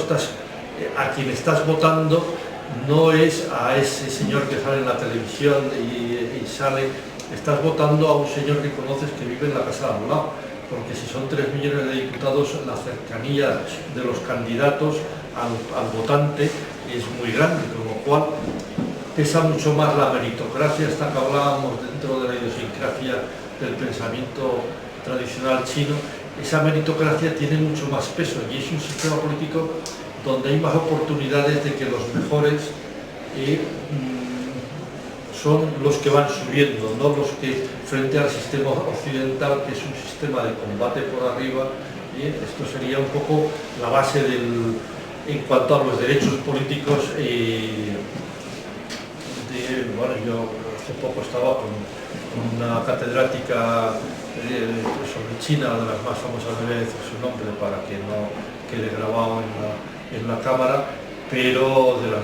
a quien estás votando no es a ese señor que sale en la televisión y estás votando a un señor que conoces que vive en la casa de al lado, porque si son 3 millones de diputados, la cercanía de los candidatos al votante es muy grande, con lo cual pesa mucho más la meritocracia, esta que hablábamos dentro de la idiosincrasia del pensamiento tradicional chino. Esa meritocracia tiene mucho más peso y es un sistema político donde hay más oportunidades de que los mejores son los que van subiendo, no los que frente al sistema occidental, que es un sistema de combate por arriba. Esto sería un poco la base en cuanto a los derechos políticos. Bueno, yo hace poco estaba con una catedrática sobre China, de las más famosas, no voy a decir su nombre para que no quede grabado en la cámara, pero de las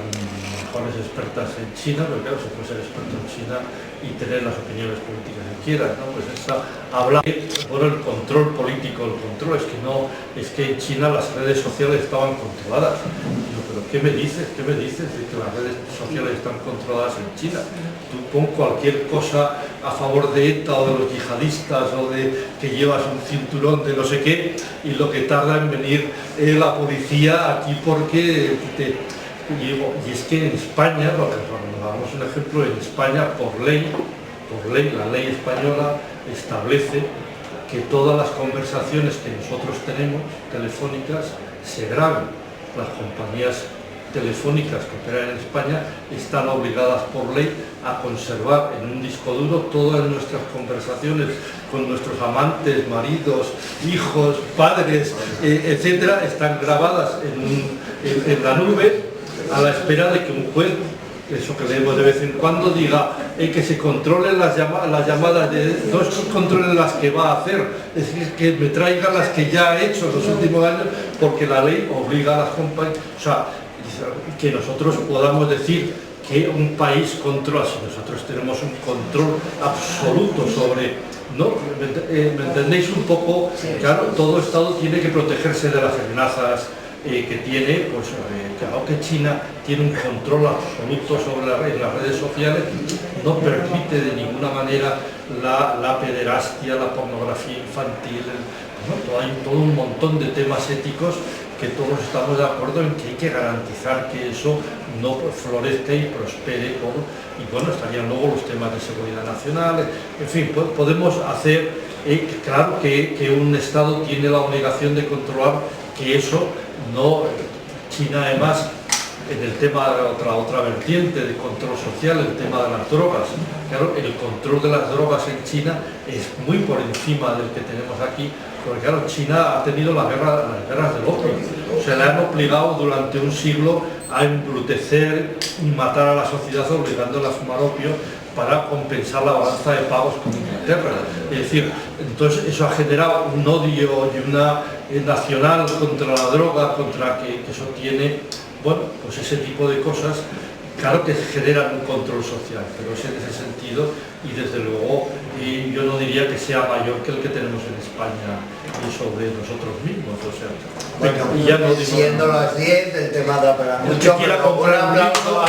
mejores expertas en China, porque claro, se puede ser experto en China y tener las opiniones políticas que quieras, ¿no? Pues esta habla de, bueno, el control político, es que en China las redes sociales estaban controladas. Digo, pero ¿qué me dices de que las redes sociales están controladas en China? Tú pon cualquier cosa a favor de ETA o de los yihadistas o de que llevas un cinturón de no sé qué y lo que tarda en venir la policía aquí porque y es que en España, damos un ejemplo, en España por ley, la ley española establece que todas las conversaciones que nosotros tenemos, telefónicas, se graben. Las compañías telefónicas que operan en España están obligadas por ley a conservar en un disco duro todas nuestras conversaciones con nuestros amantes, maridos, hijos, padres, etcétera, están grabadas en la nube, a la espera de que un juez, eso que leemos de vez en cuando, diga que se controlen las llamadas, no es que controlen las que va a hacer, es decir, que me traigan las que ya ha hecho en los últimos años, porque la ley obliga a las compañías, o sea, que nosotros podamos decir que un país controla, si nosotros tenemos un control absoluto sobre, ¿no? ¿Me entendéis un poco? Claro, todo Estado tiene que protegerse de las amenazas que tiene, pues claro que China tiene un control absoluto sobre las redes sociales, no permite de ninguna manera la pederastia, la pornografía infantil, ¿no? Hay todo un montón de temas éticos que todos estamos de acuerdo en que hay que garantizar que eso no florezca y prospere, y bueno, estarían luego los temas de seguridad nacional, en fin, podemos hacer, claro que un Estado tiene la obligación de controlar que eso no. China además, en el tema de otra vertiente de control social, el tema de las drogas, claro, el control de las drogas en China es muy por encima del que tenemos aquí, porque claro, China ha tenido las guerras del opio, se le han obligado durante un siglo a embrutecer y matar a la sociedad obligándola a fumar opio para compensar la balanza de pagos con Inglaterra. Es decir, entonces eso ha generado un odio y una nacional contra la droga, contra que eso tiene, bueno, pues ese tipo de cosas claro que generan un control social, pero es en ese sentido, y desde luego yo no diría que sea mayor que el que tenemos en España sobre nosotros mismos, o sea, bueno, y ya no digo siendo las 10, el tema da para el que mucho, quiera pero un comprar un aplauso libro, al